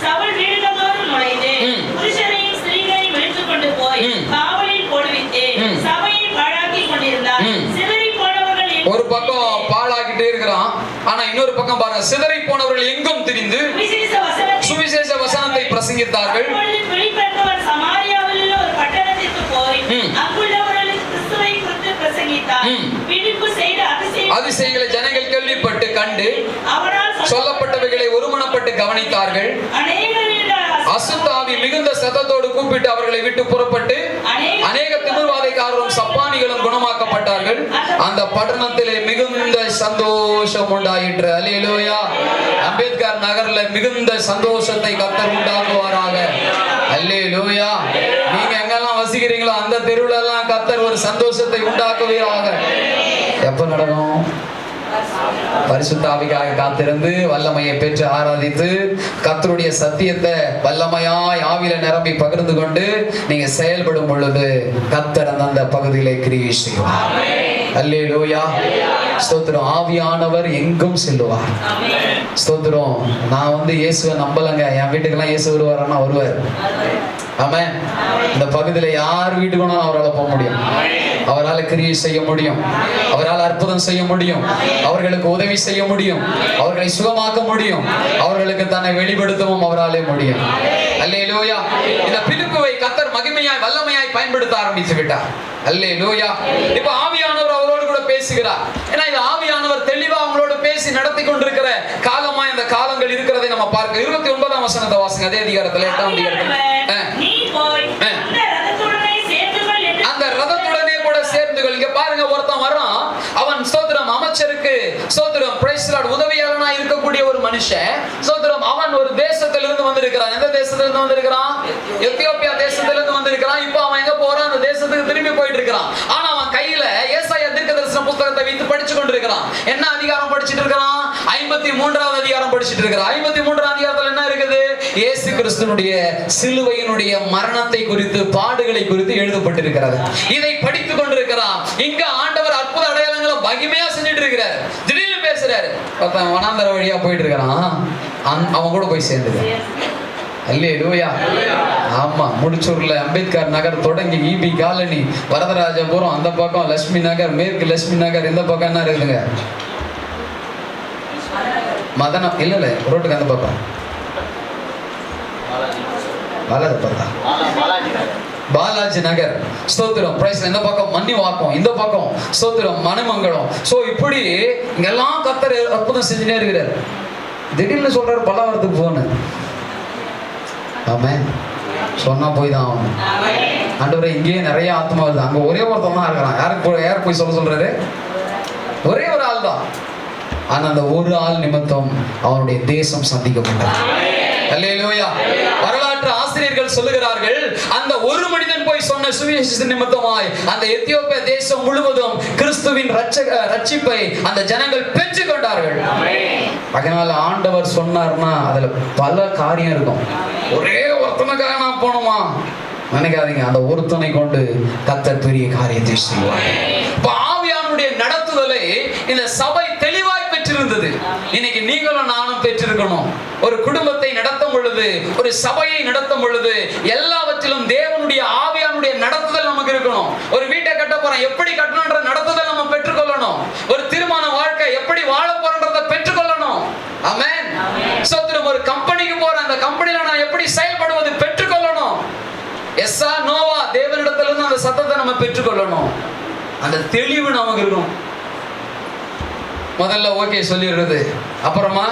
சவுல் வீடுகளோடு நுழைந்து புருஷரையும் ஸ்திரீகளையும் இழுத்துக் கொண்டு போய் காவலில் போடுவித்து சபையை பாழாக்கி கொண்டிருந்தார். சிதறி போனவர்கள் ஒரு பக்கம் பாழாக்கிட்டே இருக்கிறான், ஆனா இன்னொரு பக்கம் பாருங்க, சிதறி போனவர்கள் எங்கும் திரிந்து சுவிசேஷ வசனத்தை பிரசங்கித்தார்கள். சமாரியாவில் உள்ள ஒரு பட்டணத்திற்கு போய் அங்குள்ளவர்களுக்கு கிறிஸ்துவை குறித்து பிரசங்கித்தார். பிலிப்பு செய்த அதிசயங்களை ஜனங்கள் கேள்விப்பட்டு கண்டு சொல்லப்பட்டவைகளை ஒருமனப்பட்டு கவனித்தார்கள். அசுத்த ஆவி மிகுந்த சத்தத்தோடு கூப்பிட்டு அவர்களை விட்டு புறப்பட்டு அநேக திமிர்வாதைக்காரரும் சப்பானிகளும் குணமாக்கப்பட்டார்கள். அந்த பட்டணத்திலே மிகுந்த சந்தோஷம் உண்டாயிற்று. அல்லேலூயா. அம்பேத்கர் நகர்ல மிகுந்த சந்தோஷத்தை கர்த்தர் உண்டாக்குவாராக. அல்லேலூயா. நீங்க எங்கெல்லாம் வசிக்கிறீங்களோ அந்த தெருவுல எல்லாம் கர்த்தர் ஒரு சந்தோஷத்தை உண்டாக்குவீராக. எப்ப நடக்கும்? பரிசுத்த ஆவிக்காக காத்திருந்து வல்லமையை பெற்று ஆராதித்து கர்த்தருடைய சத்தியத்தை வல்லமையாய் ஆவியில நிரம்பி பகிர்ந்து கொண்டு நீங்க செயல்படும் பொழுது கர்த்தர் அந்த பகுதியிலே கிரியை செய்வார். அல்லேலூயா. ஸ்தோத்திரம். ஆவியானவர் எங்கும் செல்லுவார். ஸ்தோத்திரம். நான் இயேசுவை நம்பலங்க, என் வீட்டுக்கெல்லாம் இயேசு வருவாரன்னா வருவார். ஆமென். இந்த பகுதியில யார் வீட்டுக்கு அவரால் போக முடியும், அவரால் கிரியை செய்ய முடியும், அவரால் அற்புதம் செய்ய முடியும், அவர்களுக்கு உதவி செய்ய முடியும், அவர்களை சுகமாக்க முடியும், அவர்களுக்கு தன்னை வெளிப்படுத்தவும் அவராலே முடியும். அல்லேலூயா. இந்த பிலிப்புவை கர்த்தர் மகிமையாய் வல்லமையாய் பயன்படுத்த ஆரம்பித்து விட்டார். அல்லேலூயா. இப்ப ஆவியானவர் அவரோடு கூட பேசுகிறார். ஏன்னா இது ஆவியானவர் தெளிவா அவங்களோடு பேசி நடத்தி கொண்டிருக்கிற காலமா இந்த காலங்கள் இருக்கிறதை நம்ம பார்க்க. 29ஆம் வசனத்தை வாசிங்க. அதே அதிகாரத்துல 8ஆம் அதிகாரத்துல அந்த ரதத்துடனே கூட சேர்ந்துகள். இங்க பாருங்க, ஒருத்தன் வர்றான், அவன் ஸ்தோத்திரம் அமைச்சருக்கு ஸ்தோத்திரம் பிரைஸ் லார்ட் உதவியாளனா இருக்கக்கூடிய ஒரு மனுஷன். ஸ்தோத்திரம். அவன் ஒரு தேசத்திலிருந்து வந்திருக்கிறான். எந்த தேசத்திலிருந்து வந்திருக்கிறான்? எத்தியோப்பியா தேசத்திலிருந்து வந்திருக்கிறான். இப்போ அவன் எங்க போறான்? அந்த தேசத்துக்கு திரும்பி போயிட்டு இருக்கிறான். ஆனா அவன் கையில ஏசாயா தீர்க்கதரிசன புத்தகத்தை வைத்து படிச்சு கொண்டிருக்கிறான். என்ன அதிகாரம் படிச்சிட்டு இருக்கிறான்? 53ஆவது அதிகாரம் படிச்சிட்டு இருக்கிறான். 53ஆம் அதிகாரத்துல என்ன இருக்குது? இயேசு கிறிஸ்துவினுடைய சிலுவையினுடைய மரணத்தை குறித்து, பாடுகளை குறித்து எழுதப்பட்டிருக்கிறது. இதை படித்துக் கொண்டிருக்கிறான். இங்க ஆண்டவர் அற்புத அடையாளங்களை மகிமையா செஞ்சுட்டு இருக்கிறார். திடீர்னு பேசுறாரு. வனாந்தர வழியா போயிட்டு இருக்கிறான், அவன் கூட போய் சேர்ந்துக்கிறான். அல்லேலூயா. ஆமா. முடிச்சூர்ல அம்பேத்கர் நகர் தொடங்கி ஈபி காலனி, வரதராஜபுரம் அந்த பக்கம், லட்சுமி நகர், மேற்கு லட்சுமி நகர், இந்த பக்கம் என்ன இருக்குதுங்க? மதனம் இல்ல ரோட்டுக்கு அந்த பக்கம் பாலாஜி நகர். ஸ்தோத்திரம். பிரைஸ். இந்த பக்கம் மன்னிவாக்கம், இந்த பக்கம் ஸ்தோத்திரம் மணிமங்கலம். சோ இப்படி இங்கெல்லாம் கர்த்தர் அற்புதம் செஞ்சுட்டே இருக்கிறார். திடீர்னு சொல்றாரு பல்லாவரத்துக்கு போன. ஆமென். சொன்னா போய் தான் ஆகணும். ஆண்டவரே இங்கேயே நிறைய ஆத்மா வருது. அங்க ஒரே ஒருத்தன் தான் இருக்கிறான். யாருக்கு போய் சொல்ல சொல்றாரு? ஒரே ஒரு ஆள் தான். ஆனா அந்த ஒரு ஆள் நிமித்தம் அவனுடைய தேசம் சந்திக்கப்பட்டது. அல்லேலூயா. வரலாற்று ஆசிரியர்கள் சொல்லுகிறார்கள், அந்த ஒரு மனிதன் போய் சொன்ன சுவிசேஷ நிமித்தமாய் அந்த எத்தியோப்பியா தேசம் முழுவதும் கிறிஸ்துவின் ரட்சிப்பை அந்த ஜனங்கள் பெற்றுக் கொண்டார்கள். அதனால ஆண்டவர் சொன்னார்னா அதுல பல காரியம் இருக்கும். ஒரே ஒருத்தனுக்காக நான் போனோமா நினைக்காதீங்க, அந்த ஒருத்தனை கொண்டு கர்த்தர் பெரிய காரியத்தை செய்வார். ஆவியானுடைய நடத்துதலை இந்த சபை தெளிவாய் பெற்றிருந்தது. இன்னைக்கு நீங்களும் நானும் பெற்றிருக்கணும். ஒரு குடும்பத்தை நடத்தும் பொழுது, ஒரு சபையை நடத்தும் பொழுது எல்லாவற்றிலும் தேவனுடைய ஆவியானுடைய நடத்துதல் நமக்கு இருக்கணும். ஒரு வீட்டை கட்ட போறோம், எப்படி கட்டணும்ன்ற நடத்துதல் நம்ம பெற்றுக்கொள்ளணும். ஒரு திருமண வாழ்க்கை எப்படி வாழ போறன்றதை பெற்றுக்கொள்ளணும். ஆமென். சோத்திரம். ஒரு கம்பெனிக்கு போறேன், அந்த கம்பெனில நான் எப்படி செயல்படுவது பெற்றுக்கொள்ளணும். எஸ்ஸா நோவா தேவனிடத்துல இருந்து அந்த சத்தத்தை நம்ம பெற்றுக்கொள்ளணும். அந்த தெளிவு நமக்கு இருக்கணும். முதல்ல ஓகே சொல்லிடுறது, அப்புறமா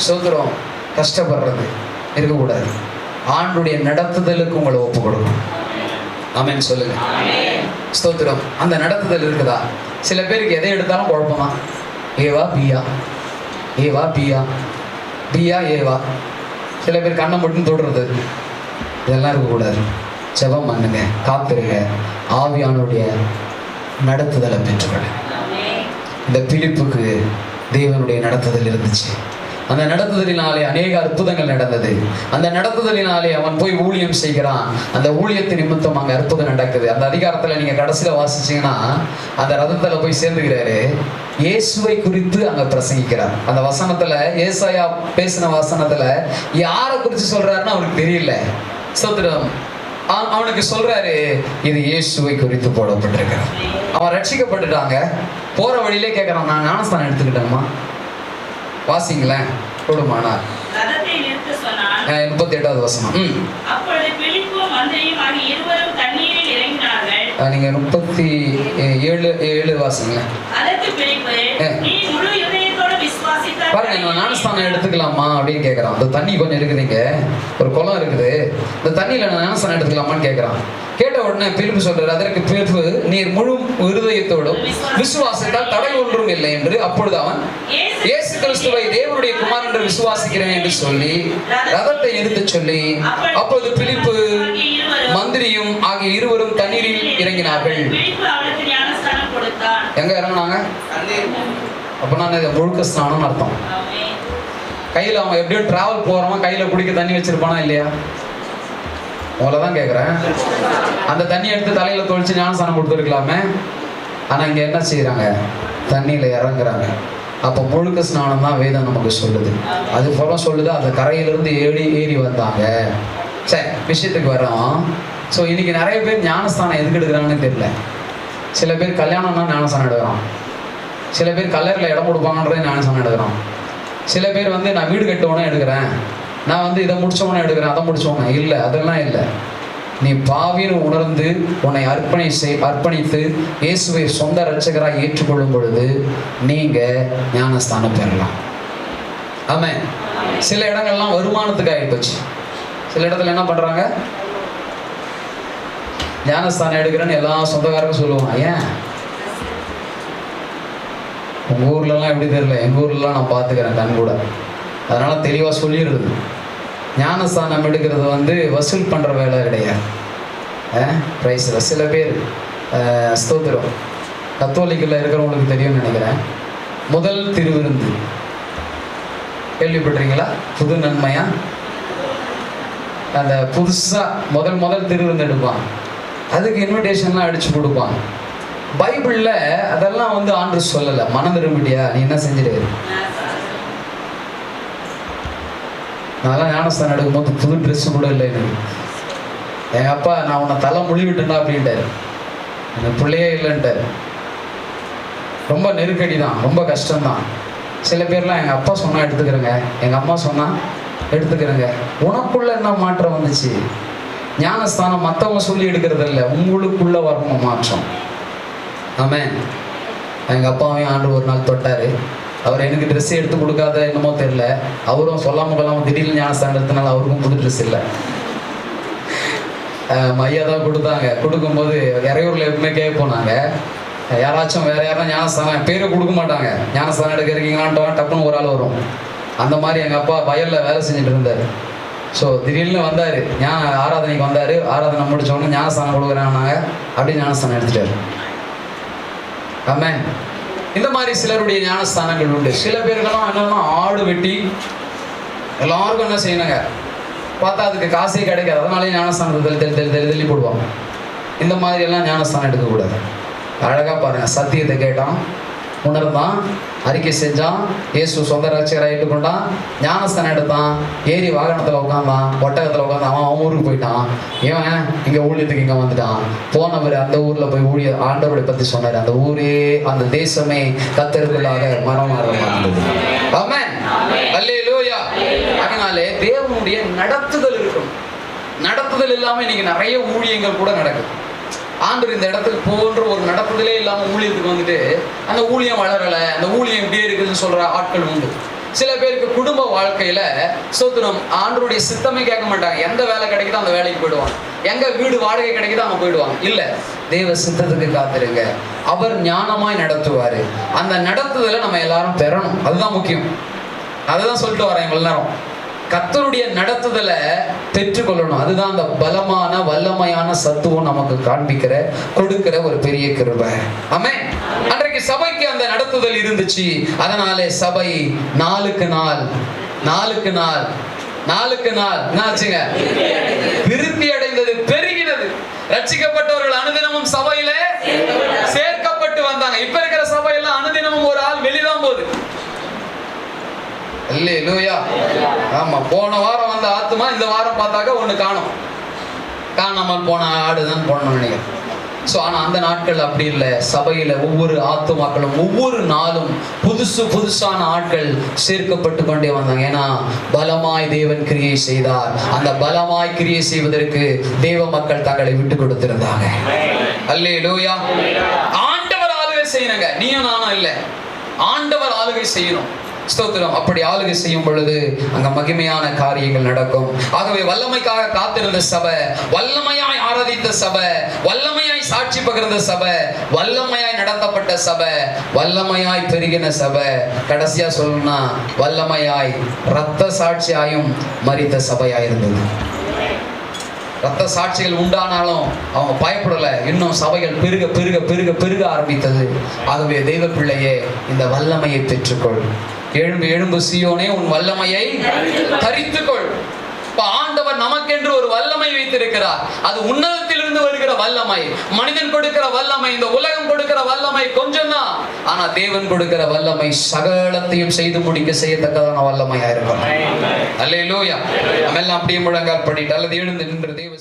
சோத்திரம் கஷ்டப்படுறது இருக்கக்கூடாது. ஆண்டுடைய நடத்துதலுக்கு உங்களை ஒப்பு கொடுக்கணும். ஆமென் சொல்லுங்க. ஸ்தோத்திரம். அந்த நடத்துதல் இருக்குதா? சில பேருக்கு எதை எடுத்தாலும் குழப்பமா. ஏவா பியா, ஏவா பியா, பியா ஏவா. சில பேர் கண்ணை மட்டும் தொடுறது, இதெல்லாம் இருக்கக்கூடாது. ஜெபம் பண்ணுங்க, காத்திருங்க, ஆவியானுடைய நடத்துதலை பெற்றுக்கொள்ள. இந்த பிலிப்புக்கு தேவனுடைய நடத்துதல் இருந்துச்சு. அந்த நடத்துதலினாலே அநேக அற்புதங்கள் நடந்தது. அந்த நடத்துதலினாலே அவன் போய் ஊழியம் செய்கிறான். அந்த ஊழியத்தின் நிமித்தம் அங்கே அற்புதம் நடக்குது. அந்த அதிகாரத்தில் நீங்க கடைசியில வாசிச்சீங்கன்னா அந்த ரதத்துல போய் சேர்ந்துக்கிறாரு. இயேசுவை குறித்து அங்க பிரசங்கிக்கிறார். அந்த வசனத்துல ஏசாயா பேசின வசனத்துல யாரை குறித்து சொல்றாருன்னு அவருக்கு தெரியல. ஸ்தோத்திரம். அவனுக்கு சொல்றாரு, இது இயேசுவை குறித்து போடப்பட்டிருக்கிறார். அவன் ரட்சிக்கப்பட்டுட்டாங்க. போற வழியிலே கேட்கறான், நான் ஞானஸ்தானம் எடுத்துக்கிட்டேன்மா, வாசிங்களேன் கொடுமானா. 38வது வசனம். நீங்க 37 வாசிங்களேன். பாருங்க, நான் ஞானஸ்தானம் எடுத்துக்கலாமா அப்படின்னு கேட்கறான். அந்த தண்ணி கொஞ்சம் இருக்குதுங்க, ஒரு குளம் இருக்குது, இந்த தண்ணியில நான் ஞானஸ்தானம் எடுத்துக்கலாமான்னு கேட்கறான். கேட்ட உடனே பிலிப்பு சொல்றாரு, அதற்கு பிலிப்பு, நீர் முழு இருதயத்தோடும் விசுவாசத்தால் தடை ஒன்றும் இல்லை என்று. அப்பொழுது அவன் இயேசு கிறிஸ்துவை தேவனுடைய குமாரன் என்று விசுவாசிக்கிறேன் என்று சொல்லி ரதத்தை எடுத்து சொல்லி, அப்பொழுது பிலிப்பு மந்திரியும் ஆகிய இருவரும் தண்ணீரில் இறங்கினார்கள். எங்க இறங்கினாங்க? அப்ப நான் இதை முழுக்க ஸ்நானம் அர்த்தம். கையில அவன் எப்படியோ டிராவல் போறவன் கையில குடிக்க தண்ணி வச்சிருப்பானா இல்லையா? உங்களதான் கேக்குறேன். அந்த தண்ணி எடுத்து தலையில தொழிச்சு ஞானஸ்தானம் கொடுத்துருக்கலாமே. ஆனா இங்க என்ன செய்யறாங்க? தண்ணியில இறங்குறாங்க. அப்ப முழுக்க ஸ்நானம் தான் வேதம் நமக்கு சொல்லுது. அது புறம் சொல்லுது, அந்த கரையிலிருந்து ஏறி வந்தாங்க. சரி, விஷயத்துக்கு வரோம். ஸோ இன்னைக்கு நிறைய பேர் ஞானஸ்தானம் எதுக்கு எடுக்கிறாங்கன்னு தெரியல. சில பேர் கல்யாணம்னா ஞானஸ்தானம் எடுக்கிறான். சில பேர் கல்லறையில் இடம் கொடுப்பாங்கன்றதே ஞானஸ்தானம் எடுக்கிறான். சில பேர் நான் வீடு கட்டுவோன்னே எடுக்கிறேன், நான் இதை முடிச்சவனே எடுக்கிறேன், அதை முடிச்சவனே இல்லை. அதெல்லாம் இல்லை. நீ பாவின்னு உணர்ந்து உன்னை அர்ப்பணித்து இயேசுவை சொந்த இரட்சகராக ஏற்றுக்கொள்ளும் பொழுது நீங்க ஞானஸ்தானம் பெறலாம். ஆமென். சில இடங்கள்லாம் வருமானத்துக்கு ஆயிடுச்சு. சில இடத்துல என்ன பண்றாங்க? ஞானஸ்தானம் எடுக்கிறேன்னு எல்லா சொந்தக்காரரும் சொல்லுவாங்க. ஏன்? உங்க ஊர்லலாம் எப்படி தெரியல, எங்க ஊர்லலாம் நான் பார்த்துக்கிறேன் கண் கூட. அதனால தெளிவா சொல்லிடுறது, ஞானஸ்தானம் எடுக்கிறது வசூல் பண்ற வேலை கிடையாது. பிரைஸ்ல சில பேர் ஸ்தோத்திரம் கத்தோலிக்கல்ல இருக்கிறவங்களுக்கு தெரியும்னு நினைக்கிறேன். முதல் திருவிருந்து கேள்விப்பட்டிருக்கீங்களா? புது நன்மையா? அந்த புதுசா முதல் திருவிருந்து எடுப்பான். அதுக்கு இன்விடேஷன்லாம் அடிச்சு கொடுப்பான். பைபிள்ல அதெல்லாம் ஆண்டு சொல்லல. மனம் திரும்பிட்டியா, நீ என்ன செஞ்சிடு. நான் ஞானஸ்தானம் எடுக்கும்போது புது ட்ரெஸ் கூட இல்லை எனக்கு. எங்க அப்பா, நான் உன்னை தலை முழிவிட்டேன்டா அப்படின்ட்டாரு. எனக்கு பிள்ளையே இல்லைன்ட்டாரு. ரொம்ப நெருக்கடி தான், ரொம்ப கஷ்டம்தான். சில பேர்லாம் எங்க அப்பா சொன்னா எடுத்துக்கிறேங்க, எங்க அம்மா சொன்னா எடுத்துக்கிறேங்க. உனக்குள்ள என்ன மாற்றம் வந்துச்சு? ஞானஸ்தானம் மற்றவங்க சொல்லி எடுக்கிறது இல்லை, உங்களுக்குள்ள வரணும் மாற்றம். ஆமென். எங்கள் அப்பாவையும் ஆண்டு ஒரு நாள் தொட்டார். அவர் எனக்கு ட்ரெஸ் எடுத்து கொடுக்காத என்னமோ தெரியல, அவரும் சொல்லாமல் திடீர்னு ஞானஸ்தானம் எடுத்தனால அவருக்கும் புது ட்ரெஸ் இல்லை. மையா தான் கொடுத்தாங்க. கொடுக்கும்போது இறையூரில் எப்பவுமே கேட்போம் நாங்கள், யாராச்சும் வேற யாரும் ஞானஸ்தானம் பேரை கொடுக்க மாட்டாங்க. ஞானஸ்தானம் எடுக்க இருக்கீங்களான்ட்டு டப்புன்னு ஒரு ஆள் வரும். அந்த மாதிரி எங்கள் அப்பா வயலில் வேலை செஞ்சுட்டு இருந்தார். ஸோ திடீர்னு வந்தார், ஆராதனைக்கு வந்தார். ஆராதனை முடிச்சோடனே ஞானஸ்தானம் கொடுக்குறாங்க, அப்படியே ஞானஸ்தானம் எடுத்துட்டார். ஆமென். இந்த மாதிரி சிலருடைய ஞானஸ்தானங்கள் உண்டு. சில பேருக்கெல்லாம் என்னன்னா ஆடு வெட்டி எல்லாருக்கும் என்ன செய்யணுங்க பார்த்தா அதுக்கு காசே கிடைக்காது. அதனாலே ஞானஸ்தானத்தை தள்ளி போடுவாங்க. இந்த மாதிரி எல்லாம் ஞானஸ்தானம் எடுக்கக்கூடாது. அழகா பாருங்க, சத்தியத்தை கேட்டான், உணர்ந்தான், அறிக்கை செஞ்சான், இயேசு சொந்த ரட்சகராக ஏற்றுக்கொண்டான், ஞானஸ்தானம் எடுத்தான், ஏறி வாகனத்தில் உட்காந்தான், ஒட்டகத்தில் உட்காந்தான், அவன் ஊருக்கு போயிட்டான். இவன் இங்கே ஊழியத்துக்கு இங்கே வந்துட்டான். போனவர் அந்த ஊரில் போய் ஆண்டவரை பற்றி சொன்னார். அந்த ஊரே, அந்த தேசமே கத்தருக்குள்ளாக மரமாக இருந்தது. ஆமென். அல்லேலூயா. அதனாலே தேவனுடைய நடத்துதல் இருக்கும். நடத்துதல் இல்லாமல் இன்னைக்கு நிறைய ஊழியங்கள் கூட நடக்குது. ஆண்டவர் இந்த இடத்துக்கு போன்ற ஒரு நடத்துதலே இல்லாமல் ஊழியத்துக்கு வந்துட்டு அந்த ஊழியம் வளரலை, அந்த ஊழியம் இப்படியே இருக்குதுன்னு சொல்ற ஆட்கள் உண்டு. சில பேருக்கு குடும்ப வாழ்க்கையில சோத்திரம் ஆண்டவருடைய சித்தமே கேட்க மாட்டாங்க. எந்த வேலை கிடைக்குதோ அந்த வேலைக்கு போயிடுவாங்க. எங்க வீடு வாடகை கிடைக்குதோ அங்க போயிடுவாங்க. இல்ல, தேவ சித்தத்துக்கு காத்திருங்க, அவர் ஞானமாய் நடத்துவாரு. அந்த நடத்துதலை நம்ம எல்லாரும் பெறணும். அதுதான் முக்கியம். அதுதான் சொல்லிட்டு வரேன் இவ்வளவு நேரம். கர்த்தருடைய நடத்துதலை பெற்றுக்கொள்ளணும். அதுதான் அந்த பலமான வல்லமையான சத்துவம் நமக்கு காண்பிக்கிற கொடுக்கிற ஒரு பெரிய கிருபை. ஆமென். அன்றைக்கு சபைக்கு அந்த நடத்துதல் இருந்துச்சு. அதனாலே சபை நாளுக்கு நாள் என்னாச்சுங்க, விருத்தி அடைந்தது, பெருகினது. ரட்சிக்கப்பட்டவர்கள் அனுதினமும் சபையில சேர்க்கப்பட்டு வந்தாங்க. இப்ப இருக்கிற சபையெல்லாம் அனுதினமும் ஒரு ஆள் வெளிதான் போகுது. அல்லேலூயா. ஆமா, போன வாரம் வந்த ஆத்துமா இந்த வாரம் பார்த்தாக்க ஒண்ணு காணாமல் போன ஆடுதான் போனோம்னு நினைக்கிறேன். ஸோ ஆனால் அந்த நாட்கள் அப்படி இல்லை. சபையில் ஒவ்வொரு ஆத்துமாக்களும் ஒவ்வொரு நாளும் புதுசான ஆட்கள் சேர்க்கப்பட்டு கொண்டே வந்தாங்க. ஏன்னா பலமாய் தேவன் கிரியை செய்தார். அந்த பலமாய் கிரியை செய்வதற்கு தேவ மக்கள் தங்களை விட்டு கொடுத்திருந்தாங்க. அல்லேலூயா. ஆண்டவர் ஆளுகை செய்யணுங்க, நீயும் நானும் இல்லை, ஆண்டவர் ஆளுகை செய்யணும். ஸ்தோத்திரம். அப்படி ஆளுகை செய்யும் பொழுது அங்க மகிமையான காரியங்கள் நடக்கும். ஆகவே வல்லமைக்காக காத்திருந்த சபை, வல்லமையாய் ஆராதித்த சபை, வல்லமையாய் சாட்சி பகிர்ந்த சபை, வல்லமையாய் நடத்தப்பட்ட சபை, வல்லமையாய் பெருகின சபை, கடைசியா சொல்லணும்னா வல்லமையாய் இரத்த சாட்சியாயும் மரித்த சபையாய் இருந்தது. ரத்த சாட்சிகள் உண்டானாலும் அவங்க பயப்படலை. இன்னும் சபைகள் பெருக பெருக பெருக பெருக ஆரம்பித்தது. ஆகவே தெய்வ பிள்ளையே, இந்த வல்லமையை பெற்றுக்கொள். எழும்பு எழும்பு சீயோனே, உன் வல்லமையை தரித்துக்கொள். ஆண்டவர் நமக்கென்று ஒரு வல்லமை வைத்திருக்கிறார். அது உன்னதத்திலிருந்து வருகிற வல்லமை. மனிதன் கொடுக்கிற வல்லமை, இந்த உலகம் கொடுக்கிற வல்லமை கொஞ்சம் தான். ஆனா தேவன் கொடுக்கிற வல்லமை சகலத்தையும் செய்து முடிக்க செய்யத்தக்கதான வல்லமையா இருக்கும். அல்லேலூயா. நம்ம எல்லாம் அப்படியே முழங்கால் படிட்டு அல்லது எழுந்து நின்று தேவ